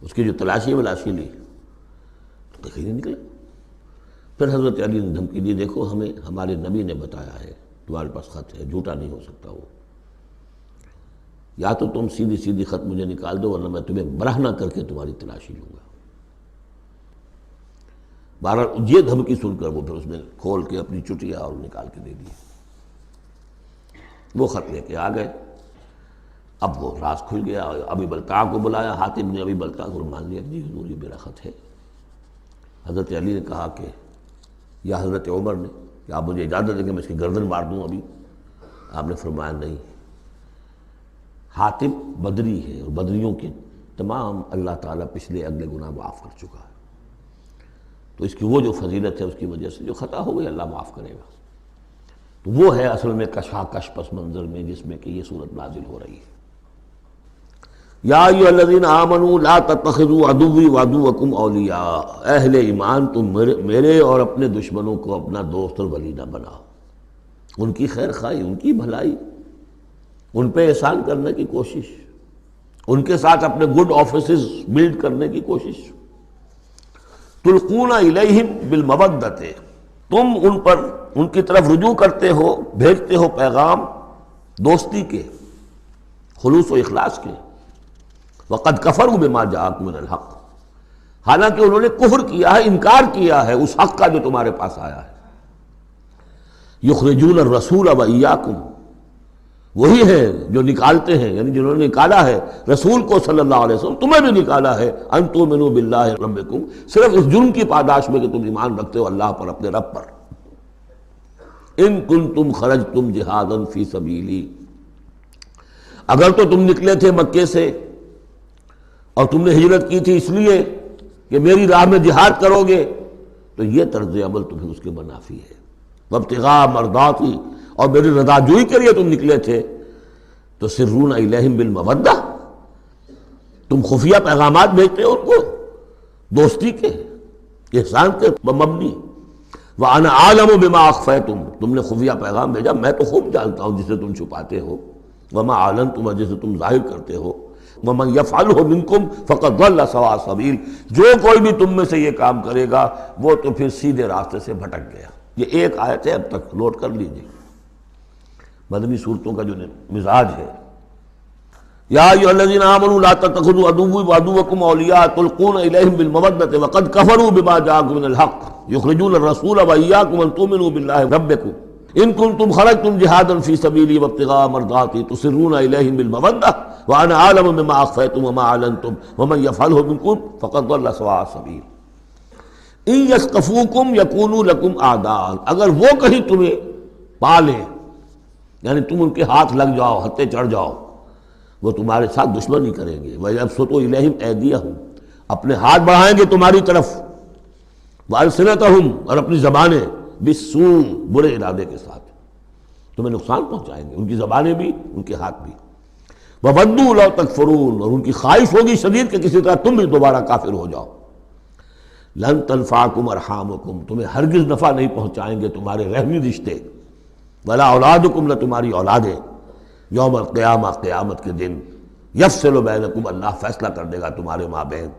اس کی جو تلاشی لی تو کہیں نہیں نکلا۔ پھر حضرت علی نے دھمکی دی، دیکھو ہمیں ہمارے نبی نے بتایا ہے تمہارے پاس خط ہے، جھوٹا نہیں ہو سکتا وہ، یا تو تم سیدھی سیدھی خط مجھے نکال دو ورنہ میں تمہیں برہنہ کر کے تمہاری تلاشی لوں گا۔ بہرحال یہ دھمکی سن کر وہ پھر اس نے کھول کے اپنی چٹیا اور نکال کے دے دی، وہ خط لے کے آ گئے۔ اب وہ راز کھل گیا، ابی بلتعہ کو بلایا، حاتم نے ابی بلتعہ کو مان لیا، جی حضور یہ میرا خط ہے۔ حضرت علی نے کہا کہ، یا حضرت عمر نے کہ آپ مجھے اجازت دیں کہ میں اس کی گردن مار دوں ابھی؟ آپ نے فرمایا نہیں، حاتم بدری ہے، اور بدریوں کے تمام اللہ تعالیٰ پچھلے اگلے گناہ معاف کر چکا ہے، تو اس کی وہ جو فضیلت ہے اس کی وجہ سے جو خطا ہو گئی اللہ معاف کرے گا۔ تو وہ ہے اصل میں کشاکش پس منظر میں جس میں کہ یہ صورت نازل ہو رہی ہے۔ یا ایھا الذین آمنوا لا تتخذوا عدوی وعدوکم اولیاء، اہل ایمان تم میرے اور اپنے دشمنوں کو اپنا دوست اور ولی نہ بناؤ۔ ان کی خیر خواہی، ان کی بھلائی، ان پہ احسان کرنے کی کوشش، ان کے ساتھ اپنے گڈ آفیسز بلڈ کرنے کی کوشش۔ تلقون الیہم بالمودۃ، تم ان پر ان کی طرف رجوع کرتے ہو، بھیجتے ہو پیغام دوستی کے، خلوص و اخلاص کے۔ وقد کفروا بما جاءکم من الحق، حالانکہ انہوں نے کفر کیا ہے، انکار کیا ہے اس حق کا جو تمہارے پاس آیا ہے۔ یخرجون الرسول وایاکم، وہی ہیں جو نکالتے ہیں، یعنی جنہوں نے نکالا ہے رسول کو صلی اللہ علیہ وسلم، تمہیں بھی نکالا ہے ان تؤمنوا باللہ ربکم، صرف اس جرم کی پاداش میں کہ تم ایمان رکھتے ہو اللہ پر، اپنے رب پر۔ ان کنتم خرجتم جہادا فی سبیلی، اگر تو تم نکلے تھے مکے سے اور تم نے ہجرت کی تھی اس لیے کہ میری راہ میں جہاد کرو گے، تو یہ طرز عمل تمہیں اس کے منافی ہے۔ وابتغاء مرضاتی، اور میری رضا جوئی کے لیے تم نکلے تھے، تو سرون الیہم بالمودہ، تم خفیہ پیغامات بھیجتے ہو ان کو دوستی کے، احسان کے مبنی۔ وَأَنَا أَعْلَمُ بِمَا أَخْفَيْتُمْ، تم نے خفیہ پیغام بھیجا، میں تو خوب جانتا ہوں جسے تم چھپاتے ہو، وَمَا أَعْلَنْتُمْ، جسے تم ظاہر کرتے ہو، وَمَنْ يَفْعَلْهُ مِنْكُمْ فَقَدْ ضَلَّ سَوَاءَ السَّبِيلِ، جو کوئی بھی تم میں سے یہ کام کرے گا وہ تو پھر سیدھے راستے سے بھٹک گیا۔ یہ ایک آیت ہے، اب تک نوٹ کر لیجیے مدنی صورتوں کا جو مزاج ہے۔ یا ایھا الذین آمنوا لا تتخذوا عدوی وعدوکم اولیاء تلقون الیہم بالمودۃ وقد کفروا بما جاءکم من الحق یخرجون الرسول وایاکم ان تؤمنوا باللہ ربکم ان کنتم خرجتم جہادا فی سبیلی وابتغاء مرضاتی تسرون الیہم بالمودۃ وانا اعلم بما اخفیتم وما اعلنتم ومن یفعلہ منکم فقد ضل سواء السبیل۔ ان یثقفوکم یکونوا لکم اعداء، اگر وہ کہیں تمہیں پا لیں، یعنی تم ان کے ہاتھ لگ جاؤ، ہتھے چڑھ جاؤ، وہ تمہارے ساتھ دشمنی کریں گے۔ وَيَبْسُطُوا إِلَيْهِمْ أَيْدِيَهُمْ، اپنے ہاتھ بڑھائیں گے تمہاری طرف، وَأَلْسِنَتَهُمْ، اور اپنی زبانیں، بِالسُّوءِ، برے ارادے کے ساتھ تمہیں نقصان پہنچائیں گے، ان کی زبانیں بھی ان کے ہاتھ بھی۔ وَوَدُّوا لَوْ تَكْفُرُونَ، اور ان کی خواہش ہوگی شدید کہ کسی طرح تم بھی دوبارہ کافر ہو جاؤ۔ لَن تَنفَعَكُمْ أَرْحَامُكُمْ، تمہیں ہرگز نفع نہیں پہنچائیں گے تمہارے رحمی رشتے، وَلَا أَوْلَادُكُمْ، نہ تمہاری اولادیں، یوم القیامہ، قیامت کے دن، یفصل بینکم، اللہ فیصلہ کر دے گا تمہارے مابین،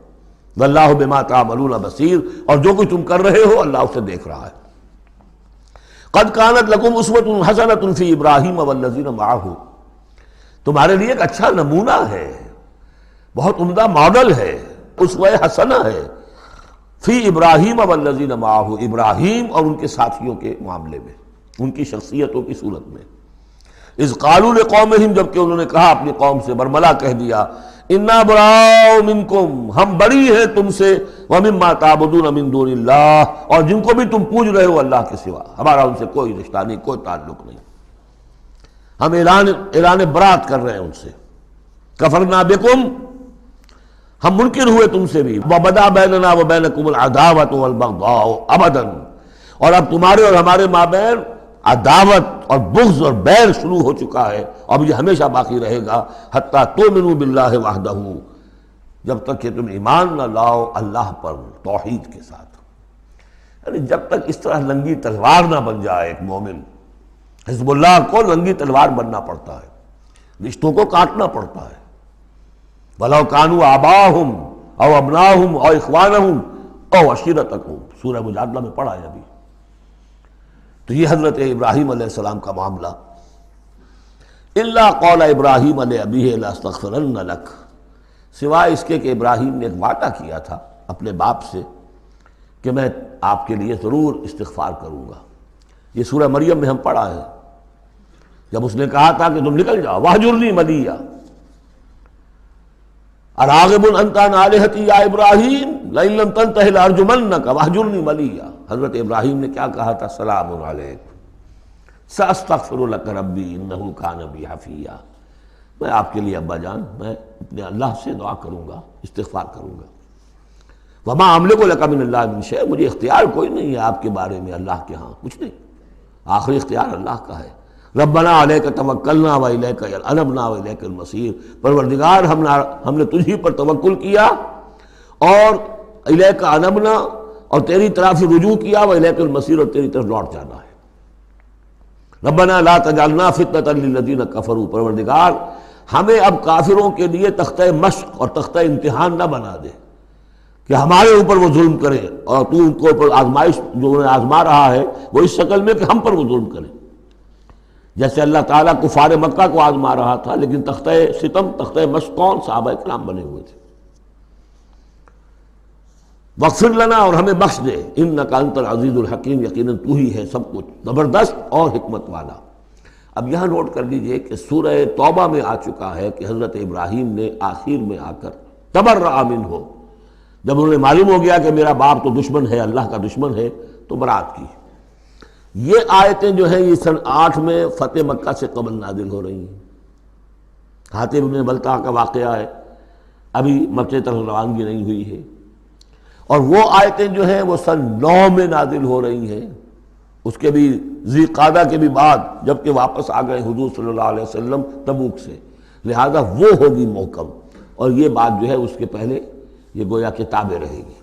واللہ بما تعملون بصیر، اور جو کچھ تم کر رہے ہو اللہ اسے دیکھ رہا ہے۔ قد کانت لکم اسوۃ حسنۃ فی ابراہیم والذین معہ، تمہارے لیے ایک اچھا نمونہ ہے، بہت عمدہ ماڈل ہے، اسوہ حسنہ ہے، فی ابراہیم والذین معہ، ابراہیم اور ان کے ساتھیوں کے معاملے میں، ان کی شخصیتوں کی صورت میں۔ اذ قالوا لقومہم، جبکہ انہوں نے کہا اپنی قوم سے، برملا کہہ دیا، انا براء منکم، ہم بری ہیں تم سے، ومما تعبدون من دون اللہ، اور جن کو بھی تم پوج رہے ہو اللہ کے سوا، ہمارا ان سے کوئی رشتہ نہیں، کوئی تعلق نہیں، ہم اعلان برات کر رہے ہیں ان سے۔ کفرنا بکم، ہم منکر ہوئے تم سے بھی، وبدا بیننا وبینکم العداوۃ والبغضاء ابدا، اور اب تمہارے اور ہمارے مابین عداوت اور بغض اور بیل شروع ہو چکا ہے، اب یہ ہمیشہ باقی رہے گا، حتیٰ تؤمنوا باللہ وحدہ، جب تک کہ تم ایمان نہ لاؤ اللہ پر توحید کے ساتھ، یعنی جب تک اس طرح لنگی تلوار نہ بن جائے ایک مومن۔ حزب اللہ کو لنگی تلوار بننا پڑتا ہے، رشتوں کو کاٹنا پڑتا ہے، وَلَوْ كَانُوا آبَاءَهُمْ أَوْ أَبْنَاءَهُمْ أَوْ إِخْوَانَهُمْ أَوْ عَشِيرَتَهُمْ، سورہ مجادلہ میں پڑھا ہے ابھی۔ تو یہ حضرت ابراہیم علیہ السلام کا معاملہ، الا قول ابراہیم لأبیہ لأستغفرن لک، سوائے اس کے کہ ابراہیم نے ایک وعدہ کیا تھا اپنے باپ سے کہ میں آپ کے لیے ضرور استغفار کروں گا۔ یہ سورہ مریم میں ہم پڑھا ہے، جب اس نے کہا تھا کہ تم نکل جاؤ، وَاہْجُرْنِی مَلِیًّا، اراغب انت عن آلہتی یا ابراہیم لئن لم تنتہ لارجمنک واہجرنی ملیہ، حضرت ابراہیم نے کیا کہا تھا؟ سلام علیک ساستغفر لک ربی انہ کان بی حفیہ، میں آپ کے لیے ابا جان، میں اپنے اللہ سے دعا کروں گا، استغفار کروں گا۔ وما املک لک من اللہ من شیء، مجھے اختیار کوئی نہیں ہے آپ کے بارے میں اللہ کے ہاں، کچھ نہیں، آخری اختیار اللہ کا ہے۔ ربنا علیک توکلنا والیک انبنا والیک المصیر، پروردگار ہم نے تجھی پر توکل کیا اور الیک انبنا، اور تیری طرف رجوع کیا، والیک المصیر، اور تیری طرف لوٹ جانا ہے۔ ربنا لا تجعلنا فتنۃ للذین کفروا، پروردگار ہمیں اب کافروں کے لیے تختہ مشق اور تختہ امتحان نہ بنا دے کہ ہمارے اوپر وہ ظلم کرے، اور تو ان کو اوپر آزمائش جو انہیں آزما رہا ہے وہ اس شکل میں کہ ہم پر وہ ظلم کرے، جیسے اللہ تعالیٰ کفار مکہ کو آزما رہا تھا، لیکن تختہ ستم، تختہ مشق کون؟ صحابہ کرام بنے ہوئے تھے۔ واغفر لنا، اور ہمیں بخش دے، انک انت العزیز الحکیم، یقیناً تو ہی ہے سب کچھ زبردست اور حکمت والا۔ اب یہاں نوٹ کر لیجئے کہ سورہ توبہ میں آ چکا ہے کہ حضرت ابراہیم نے آخر میں آ کر تبرأ منہ، جب انہیں معلوم ہو گیا کہ میرا باپ تو دشمن ہے، اللہ کا دشمن ہے، تو برات کی۔ یہ آیتیں جو ہیں یہ سن 8 میں فتح مکہ سے قبل نازل ہو رہی ہیں۔ حاتب بن بلتع کا واقعہ ہے، ابھی مکے طرف روانگی نہیں ہوئی ہے، اور وہ آیتیں جو ہیں وہ سن 9 میں نازل ہو رہی ہیں، اس کے بھی ذی قعدہ کے بھی بعد، جبکہ واپس آ گئے حضور صلی اللہ علیہ وسلم تبوک سے، لہذا وہ ہوگی محکم، اور یہ بات جو ہے اس کے پہلے یہ گویا کہ تابع رہے گی۔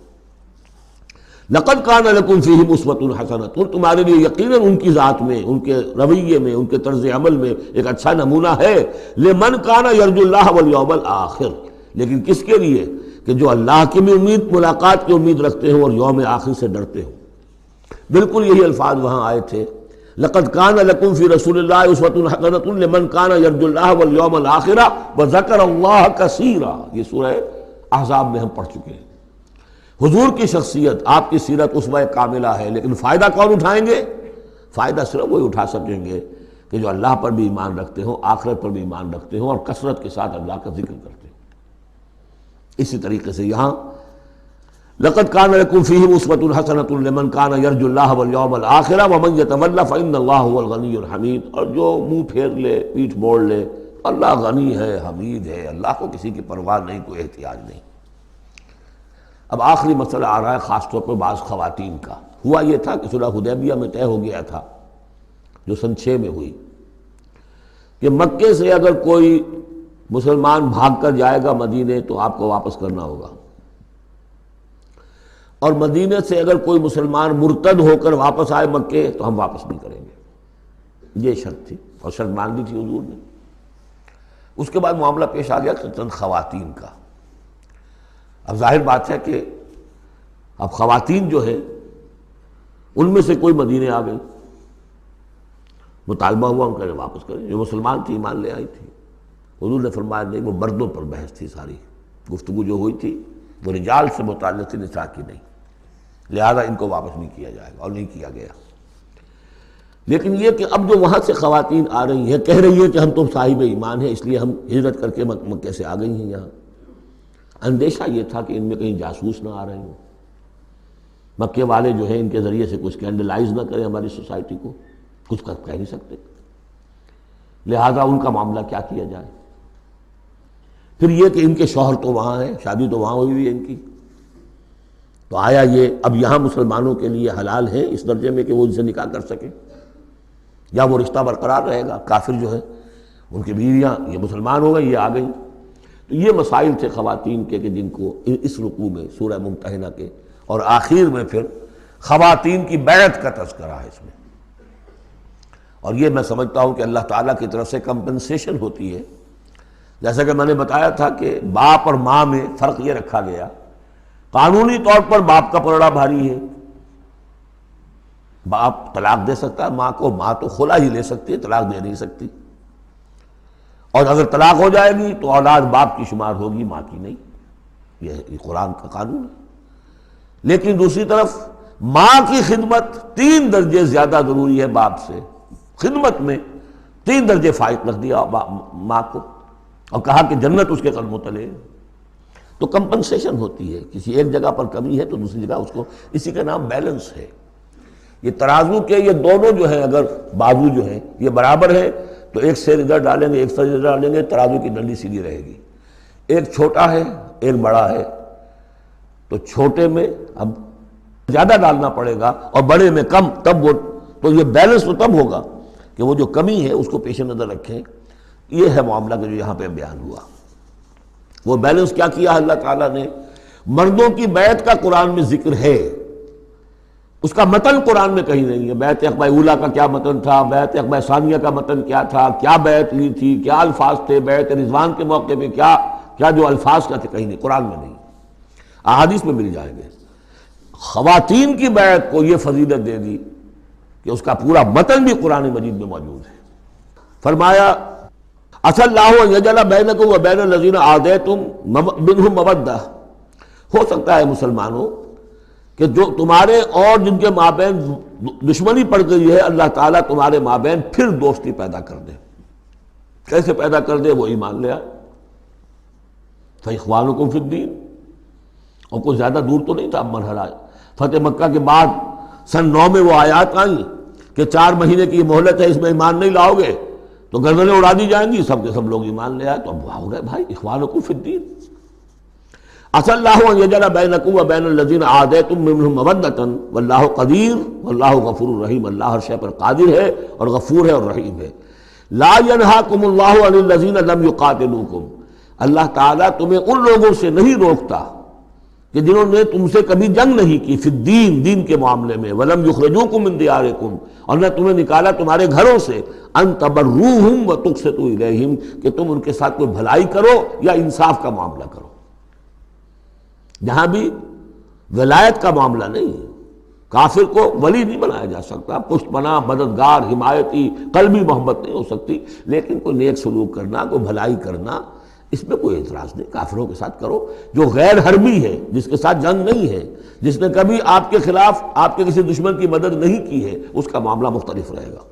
لقد کان لکم فیہم اسوۃ حسنۃ، تمہارے لیے یقیناً ان کی ذات میں، ان کے رویے میں، ان کے طرز عمل میں ایک اچھا نمونہ ہے، لمن کان یرجو اللہ والیوم الآخر، لیکن کس کے لیے؟ کہ جو اللہ کی بھی ملاقات کی امید رکھتے ہوں اور یوم آخر سے ڈرتے ہوں۔ بالکل یہی الفاظ وہاں آئے تھے، لقد کان لکم فی رسول اللہ اسوۃ حسنۃ لمن کان یرجو اللہ والیوم الآخر وذکر اللہ کثیرا، یہ سورہ احزاب میں ہم پڑھ چکے ہیں۔ حضور کی شخصیت، آپ کی سیرت اسوہ کاملہ ہے، لیکن فائدہ کون اٹھائیں گے؟ فائدہ صرف وہی اٹھا سکیں گے کہ جو اللہ پر بھی ایمان رکھتے ہوں، آخرت پر بھی ایمان رکھتے ہوں، اور کثرت کے ساتھ اللہ کا ذکر کرتے ہوں۔ اسی طریقے سے یہاں لقد کان لکم فیہم اسوۃ حسنۃ لمن کان یرجو اللہ والیوم الآخر ومن یتول فإن اللہ هو الغنی الحمید، اور جو منہ پھیر لے، پیٹھ موڑ لے، اللہ غنی ہے، حمید ہے، اللہ کو کسی کی پرواہ نہیں، کوئی احتیاج نہیں۔ اب آخری مسئلہ آ رہا ہے خاص طور پر بعض خواتین کا۔ ہوا یہ تھا کہ صلح حدیبیہ میں طے ہو گیا تھا، جو سن 6 میں ہوئی، کہ مکے سے اگر کوئی مسلمان بھاگ کر جائے گا مدینے تو آپ کو واپس کرنا ہوگا، اور مدینے سے اگر کوئی مسلمان مرتد ہو کر واپس آئے مکے تو ہم واپس نہیں کریں گے۔ یہ شرط تھی، اور شرط مان لی تھی حضور نے۔ اس کے بعد معاملہ پیش آ گیا چند خواتین کا۔ اب ظاہر بات ہے کہ اب خواتین جو ہے ان میں سے کوئی مدینے آ گئی، مطالبہ ہوا ان کا واپس کریں، جو مسلمان تھی ایمان لے آئی تھی۔ حضور نے فرمایا نہیں، وہ مردوں پر بحث تھی، ساری گفتگو جو ہوئی تھی وہ رجال سے متعلق تھی، نساء کی نہیں، لہذا ان کو واپس نہیں کیا جائے گا، اور نہیں کیا گیا۔ لیکن یہ کہ اب جو وہاں سے خواتین آ رہی ہیں، کہہ رہی ہیں کہ ہم تو صاحب ایمان ہیں، اس لیے ہم ہجرت کر کے مکے سے آ گئی ہیں یہاں۔ اندیشہ یہ تھا کہ ان میں کہیں جاسوس نہ آ رہے ہوں، مکے والے جو ہیں ان کے ذریعے سے کچھ اسکینڈلائز نہ کریں ہماری سوسائٹی کو، کچھ کہہ نہیں سکتے، لہذا ان کا معاملہ کیا کیا جائے۔ پھر یہ کہ ان کے شوہر تو وہاں ہیں، شادی تو وہاں ہوئی ہوئی ہے ان کی، تو آیا یہ اب یہاں مسلمانوں کے لیے حلال ہے اس درجے میں کہ وہ ان سے نکاح کر سکیں، یا وہ رشتہ برقرار رہے گا؟ کافر جو ہے ان کی بیویاں یہ مسلمان ہو گئی، یہ آ گئیں۔ تو یہ مسائل تھے خواتین کے کہ جن کو اس رکوع میں سورہ ممتحنہ کے اور آخر میں پھر خواتین کی بیعت کا تذکرہ ہے اس میں۔ اور یہ میں سمجھتا ہوں کہ اللہ تعالیٰ کی طرف سے کمپنسیشن ہوتی ہے، جیسا کہ میں نے بتایا تھا کہ باپ اور ماں میں فرق یہ رکھا گیا، قانونی طور پر باپ کا پلڑا بھاری ہے، باپ طلاق دے سکتا ہے ماں کو، ماں تو خلا ہی لے سکتی ہے، طلاق دے نہیں سکتی، اور اگر طلاق ہو جائے گی تو اولاد باپ کی شمار ہوگی، ماں کی نہیں، یہ قرآن کا قانون ہے۔ لیکن دوسری طرف ماں کی خدمت 3 درجے زیادہ ضروری ہے باپ سے، خدمت میں 3 درجے فائق رکھ دیا ماں کو، اور کہا کہ جنت اس کے قدموں تلے۔ تو کمپنسیشن ہوتی ہے، کسی ایک جگہ پر کمی ہے تو دوسری جگہ اس کو، اسی کا نام بیلنس ہے۔ یہ ترازو کے یہ دونوں جو ہیں، اگر بازو جو ہیں یہ برابر ہے تو ایک سیر ادھر ڈالیں گے، ایک سیر ادھر ڈالیں گے، ترازو کی ڈنڈی سیدھی رہے گی۔ ایک چھوٹا ہے ایک بڑا ہے تو چھوٹے میں اب زیادہ ڈالنا پڑے گا اور بڑے میں کم، تب وہ، تو یہ بیلنس تو تب ہوگا کہ وہ جو کمی ہے اس کو پیش نظر رکھیں۔ یہ ہے معاملہ کہ جو یہاں پہ بیان ہوا، وہ بیلنس کیا کیا اللہ تعالیٰ نے۔ مردوں کی بیعت کا قرآن میں ذکر ہے، اس کا متن قرآن میں کہیں نہیں ہے۔ بیعت عقبہ اولیٰ کا کیا متن تھا، بیعت عقبہ ثانیہ کا متن کیا تھا، کیا بیعت لی تھی، کیا الفاظ تھے، بیعت رضوان کے موقع میں کیا جو الفاظ کا تھے، کہیں نہیں، قرآن میں نہیں، احادیث میں مل جائیں گے۔ خواتین کی بیعت کو یہ فضیلت دے دی کہ اس کا پورا متن بھی قرآن مجید میں موجود ہے۔ فرمایا عسى اللہ ان یجعل بینکم وبین الذین عادیتم منہم مودہ، ہو سکتا ہے مسلمانوں کہ جو تمہارے اور جن کے مابین دشمنی پڑ گئی ہے اللہ تعالیٰ تمہارے مابین پھر دوستی پیدا کر دے. کیسے پیدا کر دے؟ وہ ایمان لے آئے. فَإِخْوَانُكُمْ فِي الدِّينِ. اور کوئی زیادہ دور تو نہیں تھا مرحلہ. فتح مکہ کے بعد سن 9 میں وہ آیات آئیں کہ 4 مہینے کی یہ مہلت ہے، اس میں ایمان نہیں لاؤ گے تو گردنیں اڑا دی جائیں گی. سب کے سب لوگ ایمان لے آئے. تو اب ہو گئے بھائی اخوانکم فی الدین. عسى الله ان يجعل بينكم وبين الذين عاديتم منهم مودة والله قدير والله غفور رحیم. اللہ ہر شے پر قادر ہے اور غفور ہے اور رحیم ہے. لا ينهاكم الله عن الذين لم يقاتلوكم. اللہ تعالیٰ تمہیں ان لوگوں سے نہیں روکتا کہ جنہوں نے تم سے کبھی جنگ نہیں کی فی الدین، دین کے معاملے میں. ولم یخرجوکم من دیارکم، اور نہ تمہیں نکالا تمہارے گھروں سے. ان تبروہم وتقسطوا الیہم، کہ تم ان کے ساتھ کوئی بھلائی کرو یا انصاف کا معاملہ کرو. جہاں بھی ولایت کا معاملہ نہیں ہے، کافر کو ولی نہیں بنایا جا سکتا، پشت پناہ، مددگار، حمایتی، قلبی محبت نہیں ہو سکتی، لیکن کوئی نیک سلوک کرنا، کوئی بھلائی کرنا، اس میں کوئی اعتراض نہیں. کافروں کے ساتھ کرو. جو غیر حربی ہے، جس کے ساتھ جنگ نہیں ہے، جس نے کبھی آپ کے خلاف آپ کے کسی دشمن کی مدد نہیں کی ہے، اس کا معاملہ مختلف رہے گا.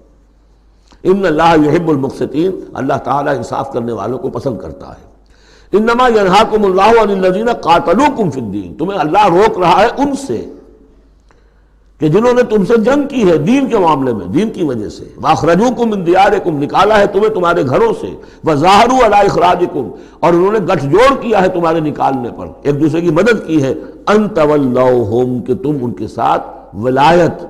ان اللہ یحب المقسطین، اللہ تعالیٰ انصاف کرنے والوں کو پسند کرتا ہے. انما ینہاکم اللہ عن الذین قاتلوکم فی الدین، تمہیں اللہ روک رہا ہے ان سے کہ جنہوں نے تم سے جنگ کی ہے دین کے معاملے میں، دین کی وجہ سے. واخرجوکم من دیارکم، نکالا ہے تمہیں تمہارے گھروں سے. وظاہروا علی اخراجکم، اور انہوں نے گٹھ جوڑ کیا ہے تمہارے نکالنے پر، ایک دوسرے کی مدد کی ہے. ان تولوہم، کہ تم ان کے ساتھ ولایت،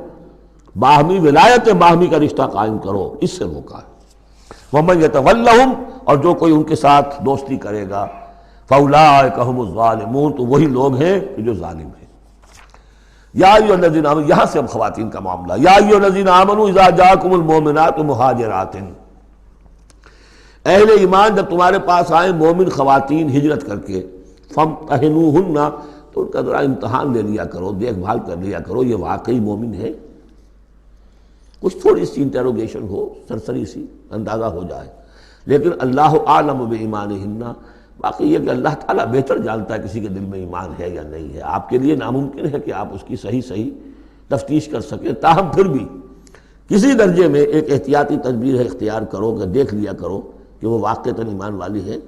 باہمی ولایت باہمی کا رشتہ قائم کرو، اس سے روکا ہے. ومن یتولہم، اور جو کوئی ان کے ساتھ دوستی کرے گا، فاولئک ھم الظالمون، تو وہی لوگ ہیں کہ جو ظالم ہیں. یا ایھا الذین آمنوا، یہاں سے اب خواتین کا معاملہ. یا ایھا الذین آمنوا اذا جاءکم المؤمنات مہاجرات، اہل ایمان جب تمہارے پاس آئیں مومن خواتین ہجرت کر کے، فامتحنوہن، تو ان کا ذرا امتحان لے لیا کرو، دیکھ بھال کر لیا کرو یہ واقعی مومن ہے. کچھ تھوڑی سی انٹروگیشن ہو، سرسری سی اندازہ ہو جائے. لیکن اللہ اعلم بایمانہن، باقی یہ کہ اللہ تعالیٰ بہتر جانتا ہے کسی کے دل میں ایمان ہے یا نہیں ہے. آپ کے لیے ناممکن ہے کہ آپ اس کی صحیح تفتیش کر سکیں، تاہم پھر بھی کسی درجے میں ایک احتیاطی تدبیر اختیار کرو کہ دیکھ لیا کرو کہ وہ واقعتاً ایمان والی ہے.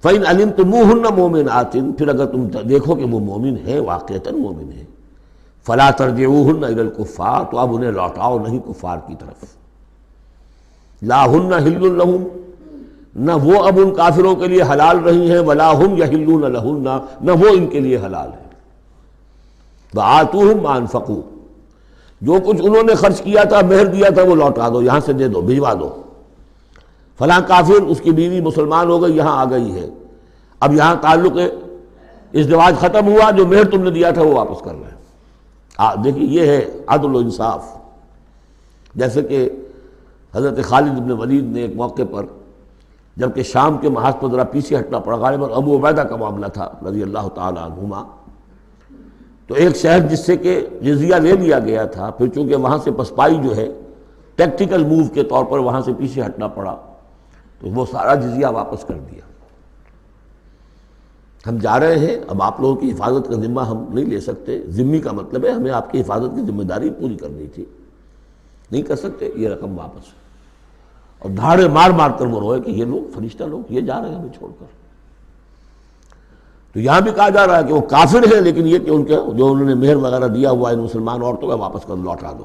فَإِنْ عَلِمْتُمُوهُنَّ مُؤْمِنَاتٍ، پھر اگر تم دیکھو کہ وہ مومن ہے، واقعتاً مومن ہے، فَلَا تَرْجِعُوهُنَّ إِلَى الْكُفَّارِ، تو اب انہیں لوٹاؤ نہیں کفار کی طرف. لَا هُنَّ حِلٌّ لَهُمْ، نہ وہ اب ان کافروں کے لیے حلال رہی ہیں، وَلَا هُمْ يَحِلُّونَ لَهُنَّ، نہ وہ ان کے لیے حلال ہیں. وَآتُوهُمْ مَا أَنفَقُوا، جو کچھ انہوں نے خرچ کیا تھا، مہر دیا تھا، وہ لوٹا دو، یہاں سے دے دو، بھجوا دو. فلاں کافر، اس کی بیوی مسلمان ہو گئی، یہاں آ گئی ہے، اب یہاں تعلق ازدواج ختم ہوا، جو مہر تم نے دیا تھا وہ واپس کر رہے ہیں. دیکھیے یہ ہے عدل و انصاف. جیسے کہ حضرت خالد بن ولید نے ایک موقع پر، جبکہ شام کے محاذ پر ذرا پیچھے ہٹنا پڑا، غالباً ابو عبیدہ کا معاملہ تھا رضی اللہ تعالیٰ عنہما، تو ایک شہر جس سے کہ جزیہ لے لیا گیا تھا، پھر چونکہ وہاں سے پسپائی جو ہے ٹیکٹیکل موو کے طور پر وہاں سے پیچھے ہٹنا پڑا، تو وہ سارا جزیہ واپس کر دیا. ہم جا رہے ہیں، اب آپ لوگوں کی حفاظت کا ذمہ ہم نہیں لے سکتے. ذمہ کا مطلب ہے ہمیں آپ کی حفاظت کی ذمہ داری پوری کرنی تھی، نہیں کر سکتے، یہ رقم واپس. اور دھاڑے مار مار کر وہ روئے کہ یہ لوگ فرشتہ لوگ یہ جا رہے ہیں ہمیں چھوڑ کر. تو یہاں بھی کہا جا رہا ہے کہ وہ کافر ہیں، لیکن یہ کہ ان کے جو انہوں نے مہر وغیرہ دیا ہوا ہے مسلمان عورتوں کا، واپس کر لوٹا دو.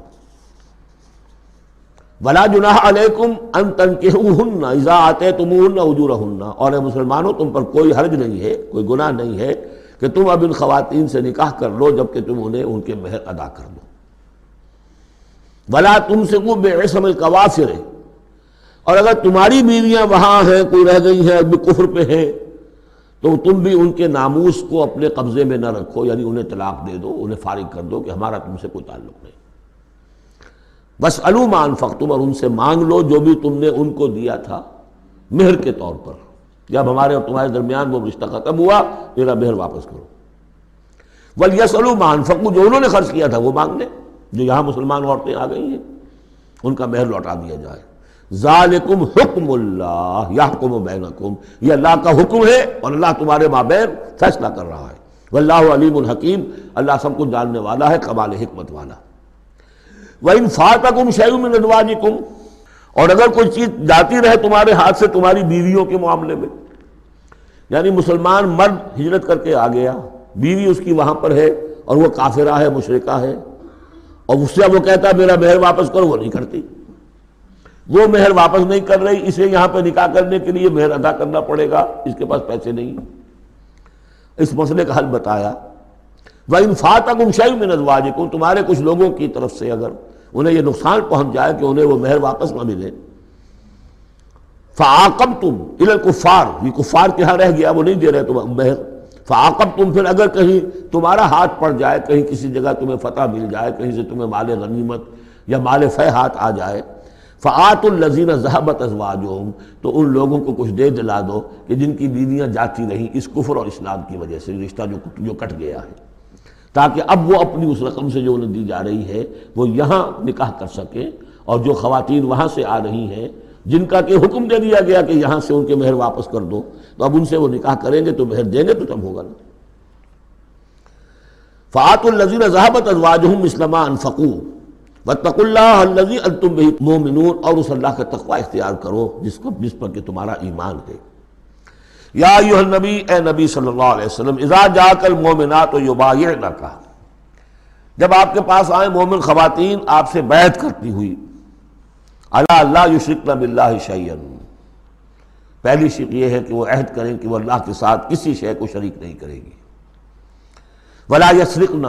وَلَا جُنَاحَ عَلَيْكُمْ أَن تَنكِحُوهُنَّ إِذَا آتَيْتُمُوهُنَّ أُجُورَهُنَّ، اور اے مسلمانوں تم پر کوئی حرج نہیں ہے، کوئی گناہ نہیں ہے کہ تم اب ان خواتین سے نکاح کر لو جبکہ تم انہیں ان کے مہر ادا کر دو. وَلَا تُمْسِكُوا بِعِصَمِ الْكَوَافِرِ، اور اگر تمہاری بیویاں وہاں ہیں، کوئی رہ گئی ہیں ابھی کفر پہ ہیں، تو تم بھی ان کے ناموس کو اپنے قبضے میں نہ رکھو، یعنی انہیں طلاق دے دو، انہیں فارغ کر دو کہ ہمارا تم سے کوئی تعلق نہیں. وَاسْأَلُوا مَا أَنفَقْتُمْ، اور ان سے مانگ لو جو بھی تم نے ان کو دیا تھا مہر کے طور پر. جب ہمارے اور تمہارے درمیان وہ رشتہ ختم ہوا، میرا مہر واپس کرو. وَلْيَسْأَلُوا مَا أَنفَقُوا، جو انہوں نے خرچ کیا تھا وہ مانگ لیں، جو یہاں مسلمان عورتیں آ گئی ہیں ان کا مہر لوٹا دیا جائے. ذالکم حکم اللہ یحکم بینکم، یہ اللہ کا حکم ہے اور اللہ تمہارے مابین فیصلہ کر رہا ہے. واللہ علیم الحکیم، اللہ سب کو جاننے والا ہے، کمال حکمت والا۔ وَإِنْ فَاتَكُمْ شَيْءٌ مِّنْ أَزْوَاجِكُمْ، اور اگر کوئی چیز جاتی رہے تمہارے ہاتھ سے تمہاری بیویوں کے معاملے میں، یعنی مسلمان مرد ہجرت کر کے آ گیا، بیوی اس کی وہاں پر ہے اور وہ کافرہ ہے، مشرکہ ہے، اور اس سے وہ کہتا ہے میرا مہر واپس کرو، وہ نہیں کرتی، وہ مہر واپس نہیں کر رہی، اسے یہاں پہ نکاح کرنے کے لیے مہر ادا کرنا پڑے گا، اس کے پاس پیسے نہیں۔ اس مسئلے کا حل بتایا، وَإِنْ فَاتَكُمْ شَيْءٌ مِّنْ أَزْوَاجِكُمْ، تمہارے کچھ لوگوں کی طرف سے اگر انہیں یہ نقصان پہنچ جائے کہ انہیں وہ مہر واپس نہ ملے، فَعَاقَبْتُمْ إِلَى الْكُفَّارِ، یہ کفار کے ہاں رہ گیا، وہ نہیں دے رہے تم مہر، فَعَاقَبْتُمْ، پھر اگر کہیں تمہارا ہاتھ پڑ جائے، کہیں کسی جگہ تمہیں فتح مل جائے، کہیں سے تمہیں مال غنیمت یا مال فہ ہاتھ آ جائے، فَآتُوا الَّذِينَ ذَهَبَتْ أَزْوَاجُهُمْ، تو ان لوگوں کو کچھ دے دلا دو کہ جن کی بیویاں جاتی رہیں اس کفر اور اسلام کی وجہ سے، رشتہ جو کٹ گیا ہے، تاکہ اب وہ اپنی اس رقم سے جو انہیں دی جا رہی ہے وہ یہاں نکاح کر سکیں، اور جو خواتین وہاں سے آ رہی ہیں جن کا کہ حکم دے دیا گیا کہ یہاں سے ان کے مہر واپس کر دو، تو اب ان سے وہ نکاح کریں گے تو مہر دیں گے تو تب ہوگا نا۔ فَآتُوا الَّذِينَ ذَهَبَتْ أَزْوَاجُهُمْ مِثْلَ مَا أَنفَقُوا وَاتَّقُوا اللَّهَ الَّذِي أَنْتُمْ بِهِ مُؤْمِنُونَ، اور اس اللہ کا تقوی اختیار کرو جس پر کہ تمہارا ایمان ہے۔ یا ایھا النبی، اے نبی صلی اللہ علیہ وسلم، اذا جاءک المؤمنات یبایعنک، جب آپ کے پاس آئیں مومن خواتین آپ سے بیعت کرتی ہوئی، الا لا یشرکن باللہ شیئا، پہلی شرط یہ ہے کہ وہ عہد کریں کہ وہ اللہ کے ساتھ کسی شے کو شریک نہیں کرے گی، ولا یسرقن،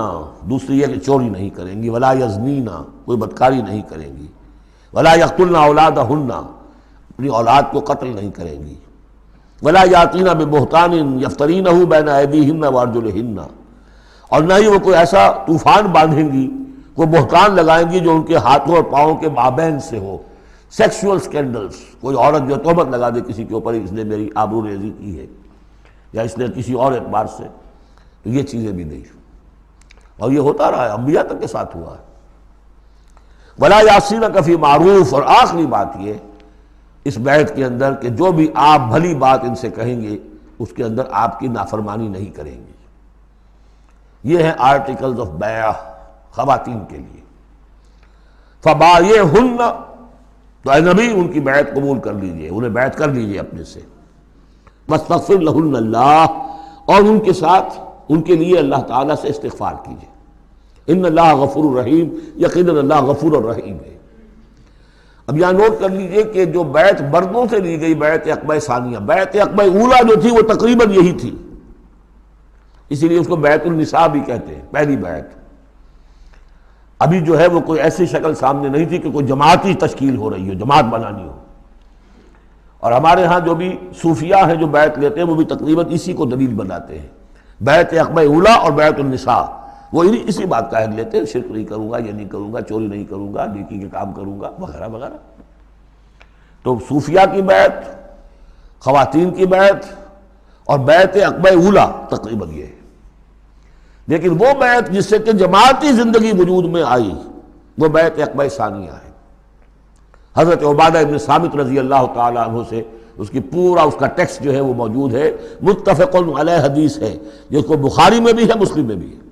دوسری یہ کہ چوری نہیں کریں گی، ولا یزنین، کوئی بدکاری نہیں کریں گی، ولا یقتلن اولادہن، اپنی اولاد کو قتل نہیں کریں گی، ولا یاتین ببہتان یفترینہ بین ایدیہن وارجلہن، اور نہ ہی وہ کوئی ایسا طوفان باندھیں گی، کوئی بہتان لگائیں گی جو ان کے ہاتھوں اور پاؤں کے مابین سے ہو، سیکسول سکینڈلز، کوئی عورت جو تہمت لگا دے کسی کے اوپر اس نے میری آبرو ریزی کی ہے یا اس نے کسی اور اعتبار سے، تو یہ چیزیں بھی نہیں، اور یہ ہوتا رہا ہے، انبیاء تک کے ساتھ ہوا ہے۔ ولا یعصینک فی معروف، اور آخری بات یہ اس بیعت کے اندر کہ جو بھی آپ بھلی بات ان سے کہیں گے اس کے اندر آپ کی نافرمانی نہیں کریں گے۔ یہ ہیں آرٹیکلز آف بیع خواتین کے لیے۔ فبایعہن، تو اے نبی ان کی بیعت قبول کر لیجئے، انہیں بیعت کر لیجئے اپنے سے، واستغفر لہن اللہ، اور ان کے ساتھ ان کے لیے اللہ تعالیٰ سے استغفار کیجئے، ان اللہ غفور الرحیم، یقیناً اللہ غفور الرحیم ہے۔ اب یہاں نوٹ کر لیجئے کہ جو بیعت مردوں سے لی گئی، بیعت عقبہ ثانیہ، بیعت عقبہ اولیٰ جو تھی وہ تقریباً یہی تھی، اسی لیے اس کو بیعت النساء بھی کہتے ہیں، پہلی بیعت۔ ابھی جو ہے وہ کوئی ایسی شکل سامنے نہیں تھی کہ کوئی جماعتی تشکیل ہو رہی ہو، جماعت بنانی ہو، اور ہمارے ہاں جو بھی صوفیاء ہیں جو بیعت لیتے ہیں وہ بھی تقریباً اسی کو دلیل بناتے ہیں، بیعت عقبہ اولیٰ اور بیعت النساء، وہ اسی بات کا عہد لیتے ہیں، شرک نہیں کروں گا، یہ نہیں کروں گا، چوری نہیں کروں گا، نیکی کے کام کروں گا، وغیرہ وغیرہ۔ تو صوفیاء کی بیعت، خواتین کی بیعت اور بیعت عقبہ اولیٰ تقریباً یہ ہے۔ لیکن وہ بیعت جس سے کہ جماعتی زندگی وجود میں آئی وہ بیعت عقبہ ثانیہ ہے۔ حضرت عبادہ ابن صامت رضی اللہ تعالیٰ عنہ سے اس کی پورا اس کا ٹیکسٹ جو ہے وہ موجود ہے، متفق علیہ حدیث ہے، جس کو بخاری میں بھی ہے، مسلم میں بھی ہے۔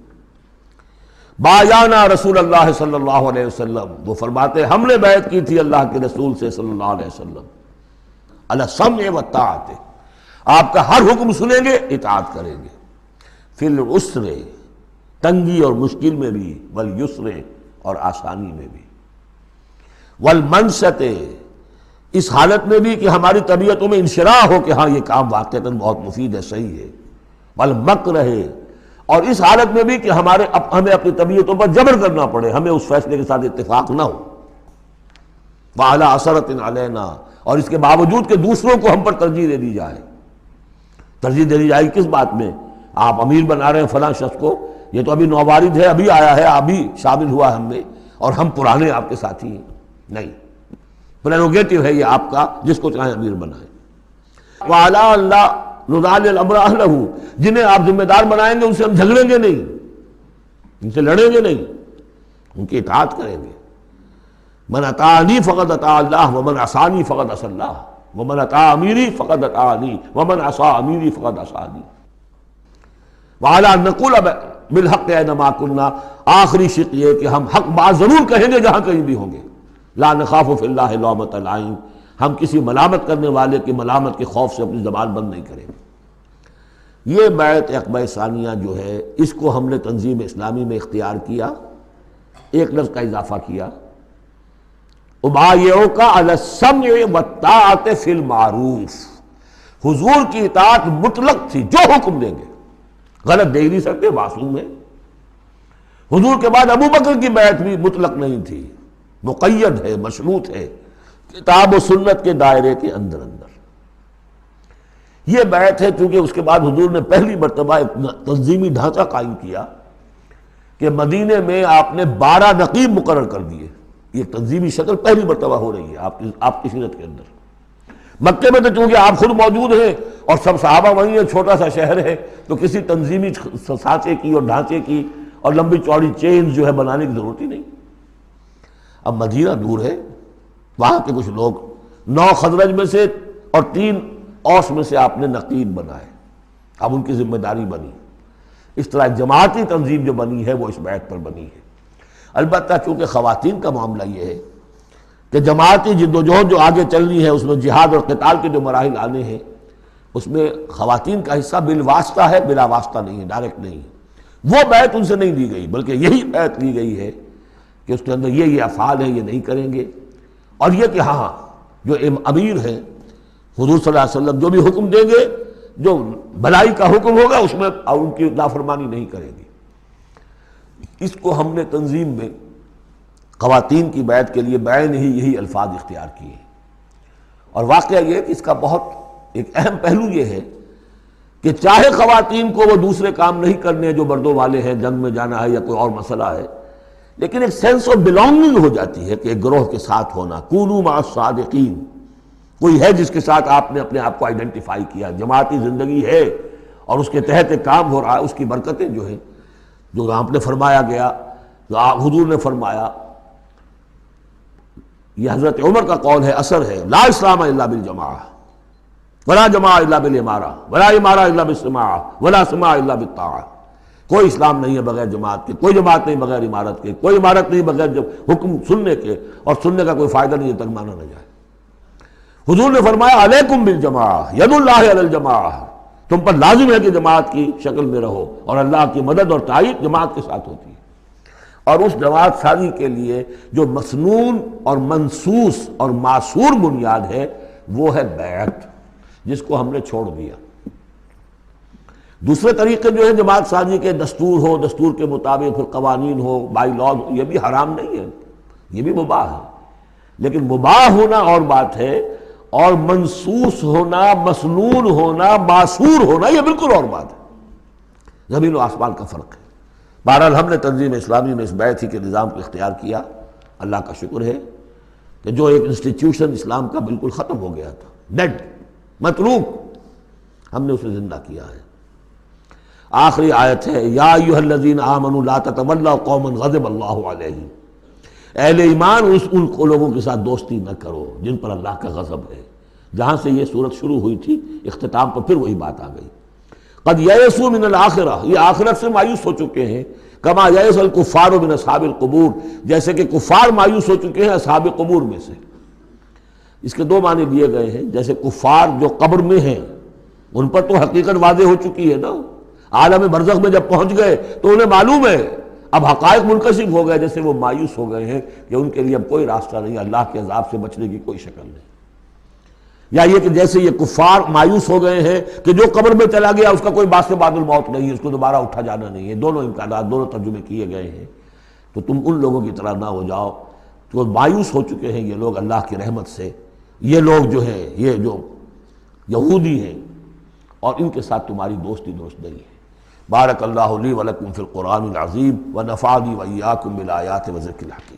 بایعنا رسول اللہ صلی اللہ علیہ وسلم، وہ فرماتے ہیں ہم نے بیعت کی تھی اللہ کے رسول سے صلی اللہ علیہ وسلم، علی السمع والطاعۃ، آپ کا ہر حکم سنیں گے، اطاعت کریں گے، فی العسر، تنگی اور مشکل میں بھی، والیسر، اور آسانی میں بھی، والمنشط، اس حالت میں بھی کہ ہماری طبیعتوں میں انشراح ہو کہ ہاں یہ کام واقعتاً بہت مفید ہے، صحیح ہے، والمکرہ، اور اس حالت میں بھی کہ ہمیں اپنی طبیعتوں پر جبر کرنا پڑے، ہمیں اس فیصلے کے ساتھ اتفاق نہ ہو، وعلی اثرۃ علینا، اور اس کے باوجود کہ دوسروں کو ہم پر ترجیح دے دی جائے۔ ترجیح دے دی جائے کس بات میں؟ آپ امیر بنا رہے ہیں فلاں شخص کو، یہ تو ابھی نوبارد ہے، ابھی آیا ہے، ابھی شامل ہوا ہم میں، اور ہم پرانے آپ کے ساتھی ہیں، نہیں، پریروگیٹو ہے یہ آپ کا، جس کو چاہیں امیر بنائیں۔ وعلی اللہ نضال الامر اہلہ، جنہیں آپ ذمہ دار بنائیں گے ان سے ہم جھگڑیں گے نہیں، ان سے لڑیں گے نہیں، ان کی اطاعت کریں گے۔ من اطاعنی فقد اطاع اللہ ومن عصانی فقد عصی اللہ ومن اطاع امیری فقد اطاعنی ومن عصی امیری فقد عصانی۔ وعلی نقول بالحق اینما کنا، آخری شق یہ کہ ہم حق بات ضرور کہیں گے جہاں کہیں بھی ہوں گے. لا نخاف فی اللہ لومۃ لائم، ہم کسی ملامت کرنے والے کی ملامت کے خوف سے اپنی زبان بند نہیں کریں گے. یہ بیعت عقبہ ثانیہ جو ہے اس کو ہم نے تنظیم اسلامی میں اختیار کیا، ایک لفظ کا اضافہ کیا، ابایعک علی السمع والطاعۃ فی المعروف. حضور کی اطاعت مطلق تھی، جو حکم دیں گے، غلط دے نہیں سکتے، معصوم ہے. حضور کے بعد ابو بکر کی بیعت بھی مطلق نہیں تھی، مقید ہے، مشروط ہے، کتاب و سنت کے دائرے کے اندر. یہ بیعت ہے چونکہ اس کے بعد حضور نے پہلی مرتبہ ایک تنظیمی ڈھانچہ قائم کیا کہ مدینے میں آپ نے 12 نقیب مقرر کر دیے. یہ تنظیمی شکل پہلی مرتبہ ہو رہی ہے آپ کی سیرت کے اندر. مکے میں تو چونکہ آپ خود موجود ہیں اور سب صحابہ وہیں ہیں، چھوٹا سا شہر ہے، تو کسی تنظیمی سانچے کی اور ڈھانچے کی اور لمبی چوڑی چینز جو ہے بنانے کی ضرورت ہی نہیں. اب مدینہ دور ہے، وہاں کے کچھ لوگ 9 خزرج میں سے اور 3 اوس میں سے آپ نے نقیب بنائے، اب ان کی ذمہ داری بنی. اس طرح جماعتی تنظیم جو بنی ہے وہ اس بیعت پر بنی ہے. البتہ چونکہ خواتین کا معاملہ یہ ہے کہ جماعتی جدوجہد جو آگے چلنی ہے، اس میں جہاد اور قتال کے جو مراحل آنے ہیں، اس میں خواتین کا حصہ بالواسطہ ہے، بلا واسطہ نہیں ہے، ڈائریکٹ نہیں ہے. وہ بیعت ان سے نہیں دی گئی، بلکہ یہی بیعت لی گئی ہے کہ اس کے اندر یہ افعال ہیں، یہ نہیں کریں گے. اور یہ کہ ہاں جو امیر ہیں حضور صلی اللہ علیہ وسلم جو بھی حکم دیں گے، جو بھلائی کا حکم ہوگا اس میں ان کی نافرمانی نہیں کریں گی. اس کو ہم نے تنظیم میں خواتین کی بیعت کے لیے بعین ہی یہی الفاظ اختیار کیے. اور واقعہ یہ کہ اس کا بہت ایک اہم پہلو یہ ہے کہ چاہے خواتین کو وہ دوسرے کام نہیں کرنے جو مردوں والے ہیں، جنگ میں جانا ہے یا کوئی اور مسئلہ ہے، لیکن ایک سینس آف بلانگنگ ہو جاتی ہے کہ ایک گروہ کے ساتھ ہونا. کونوا مع الصادقین، کوئی ہے جس کے ساتھ آپ نے اپنے آپ کو آئیڈینٹیفائی کیا، جماعتی زندگی ہے اور اس کے تحت ایک کام ہو رہا ہے. اس کی برکتیں جو ہیں، جو آپ نے فرمایا گیا، جو حضور نے فرمایا، یہ حضرت عمر کا قول ہے، اثر ہے، لا اسلام الا بالجماعہ ولا جماعہ الا بالامارہ ولا امارہ الا بالسماع ولا سماع الا بالطاعہ. کوئی اسلام نہیں ہے بغیر جماعت کے، کوئی جماعت نہیں بغیر عمارت کے، کوئی عمارت نہیں بغیر جب حکم سننے کے، اور سننے کا کوئی فائدہ نہیں جب تک مانا نہ جائے. حضور نے فرمایا علیکم بالجماعہ ید اللہ علی الجماعہ، تم پر لازم ہے کہ جماعت کی شکل میں رہو، اور اللہ کی مدد اور تائید جماعت کے ساتھ ہوتی ہے. اور اس جماعت سازی کے لیے جو مسنون اور منسوس اور معصور بنیاد ہے وہ ہے بیعت، جس کو ہم نے چھوڑ دیا. دوسرے طریقے جو ہیں جماعت سازی کے، دستور ہو، دستور کے مطابق پھر قوانین ہو، بائی لاز ہو، یہ بھی حرام نہیں ہے، یہ بھی مباح ہے. لیکن مباح ہونا اور بات ہے، اور منسوس ہونا، مسنون ہونا، معصور ہونا یہ بالکل اور بات ہے. زمین و آسمان کا فرق ہے. بہرحال ہم نے تنظیم اسلامی میں اس بیعت ہی کے نظام کو اختیار کیا. اللہ کا شکر ہے کہ جو ایک انسٹیٹیوشن اسلام کا بالکل ختم ہو گیا تھا، ڈیڈ، متروک، ہم نے اسے زندہ کیا ہے. آخری آیت ہے، یا ایھا الذین آمنوا لا تتولوا قوما غضب اللہ علیہم. اہل ایمان ان لوگوں کے ساتھ دوستی نہ کرو جن پر اللہ کا غضب ہے. جہاں سے یہ صورت شروع ہوئی تھی، اختتام پر پھر وہی بات آ گئی. قد یئسوا من الآخرہ، یہ آخرت سے مایوس ہو چکے ہیں. کما یئس الکفار من اصحاب القبور، جیسے کہ کفار مایوس ہو چکے ہیں اصحاب قبور میں سے. اس کے 2 معنی دیے گئے ہیں. جیسے کفار جو قبر میں ہیں ان پر تو حقیقت واضح ہو چکی ہے نا، عالم برزخ میں جب پہنچ گئے تو انہیں معلوم ہے، اب حقائق منکشف ہو گئے، جیسے وہ مایوس ہو گئے ہیں کہ ان کے لیے اب کوئی راستہ نہیں، اللہ کے عذاب سے بچنے کی کوئی شکل نہیں. یا یہ کہ جیسے یہ کفار مایوس ہو گئے ہیں کہ جو قبر میں چلا گیا اس کا کوئی بعد سے بعد الموت نہیں ہے، اس کو دوبارہ اٹھا جانا نہیں ہے. دونوں امکانات، دونوں ترجمے کیے گئے ہیں. تو تم ان لوگوں کی طرح نہ ہو جاؤ تو مایوس ہو چکے ہیں یہ لوگ اللہ کی رحمت سے. یہ لوگ جو ہیں، یہ جو یہودی ہیں، اور ان کے ساتھ تمہاری دوستی درست نہیں ہے. بارک اللہ لی ولکم فی القرآن العظیم ونفعنی وإیاکم بالآیات وذکر الحکیم.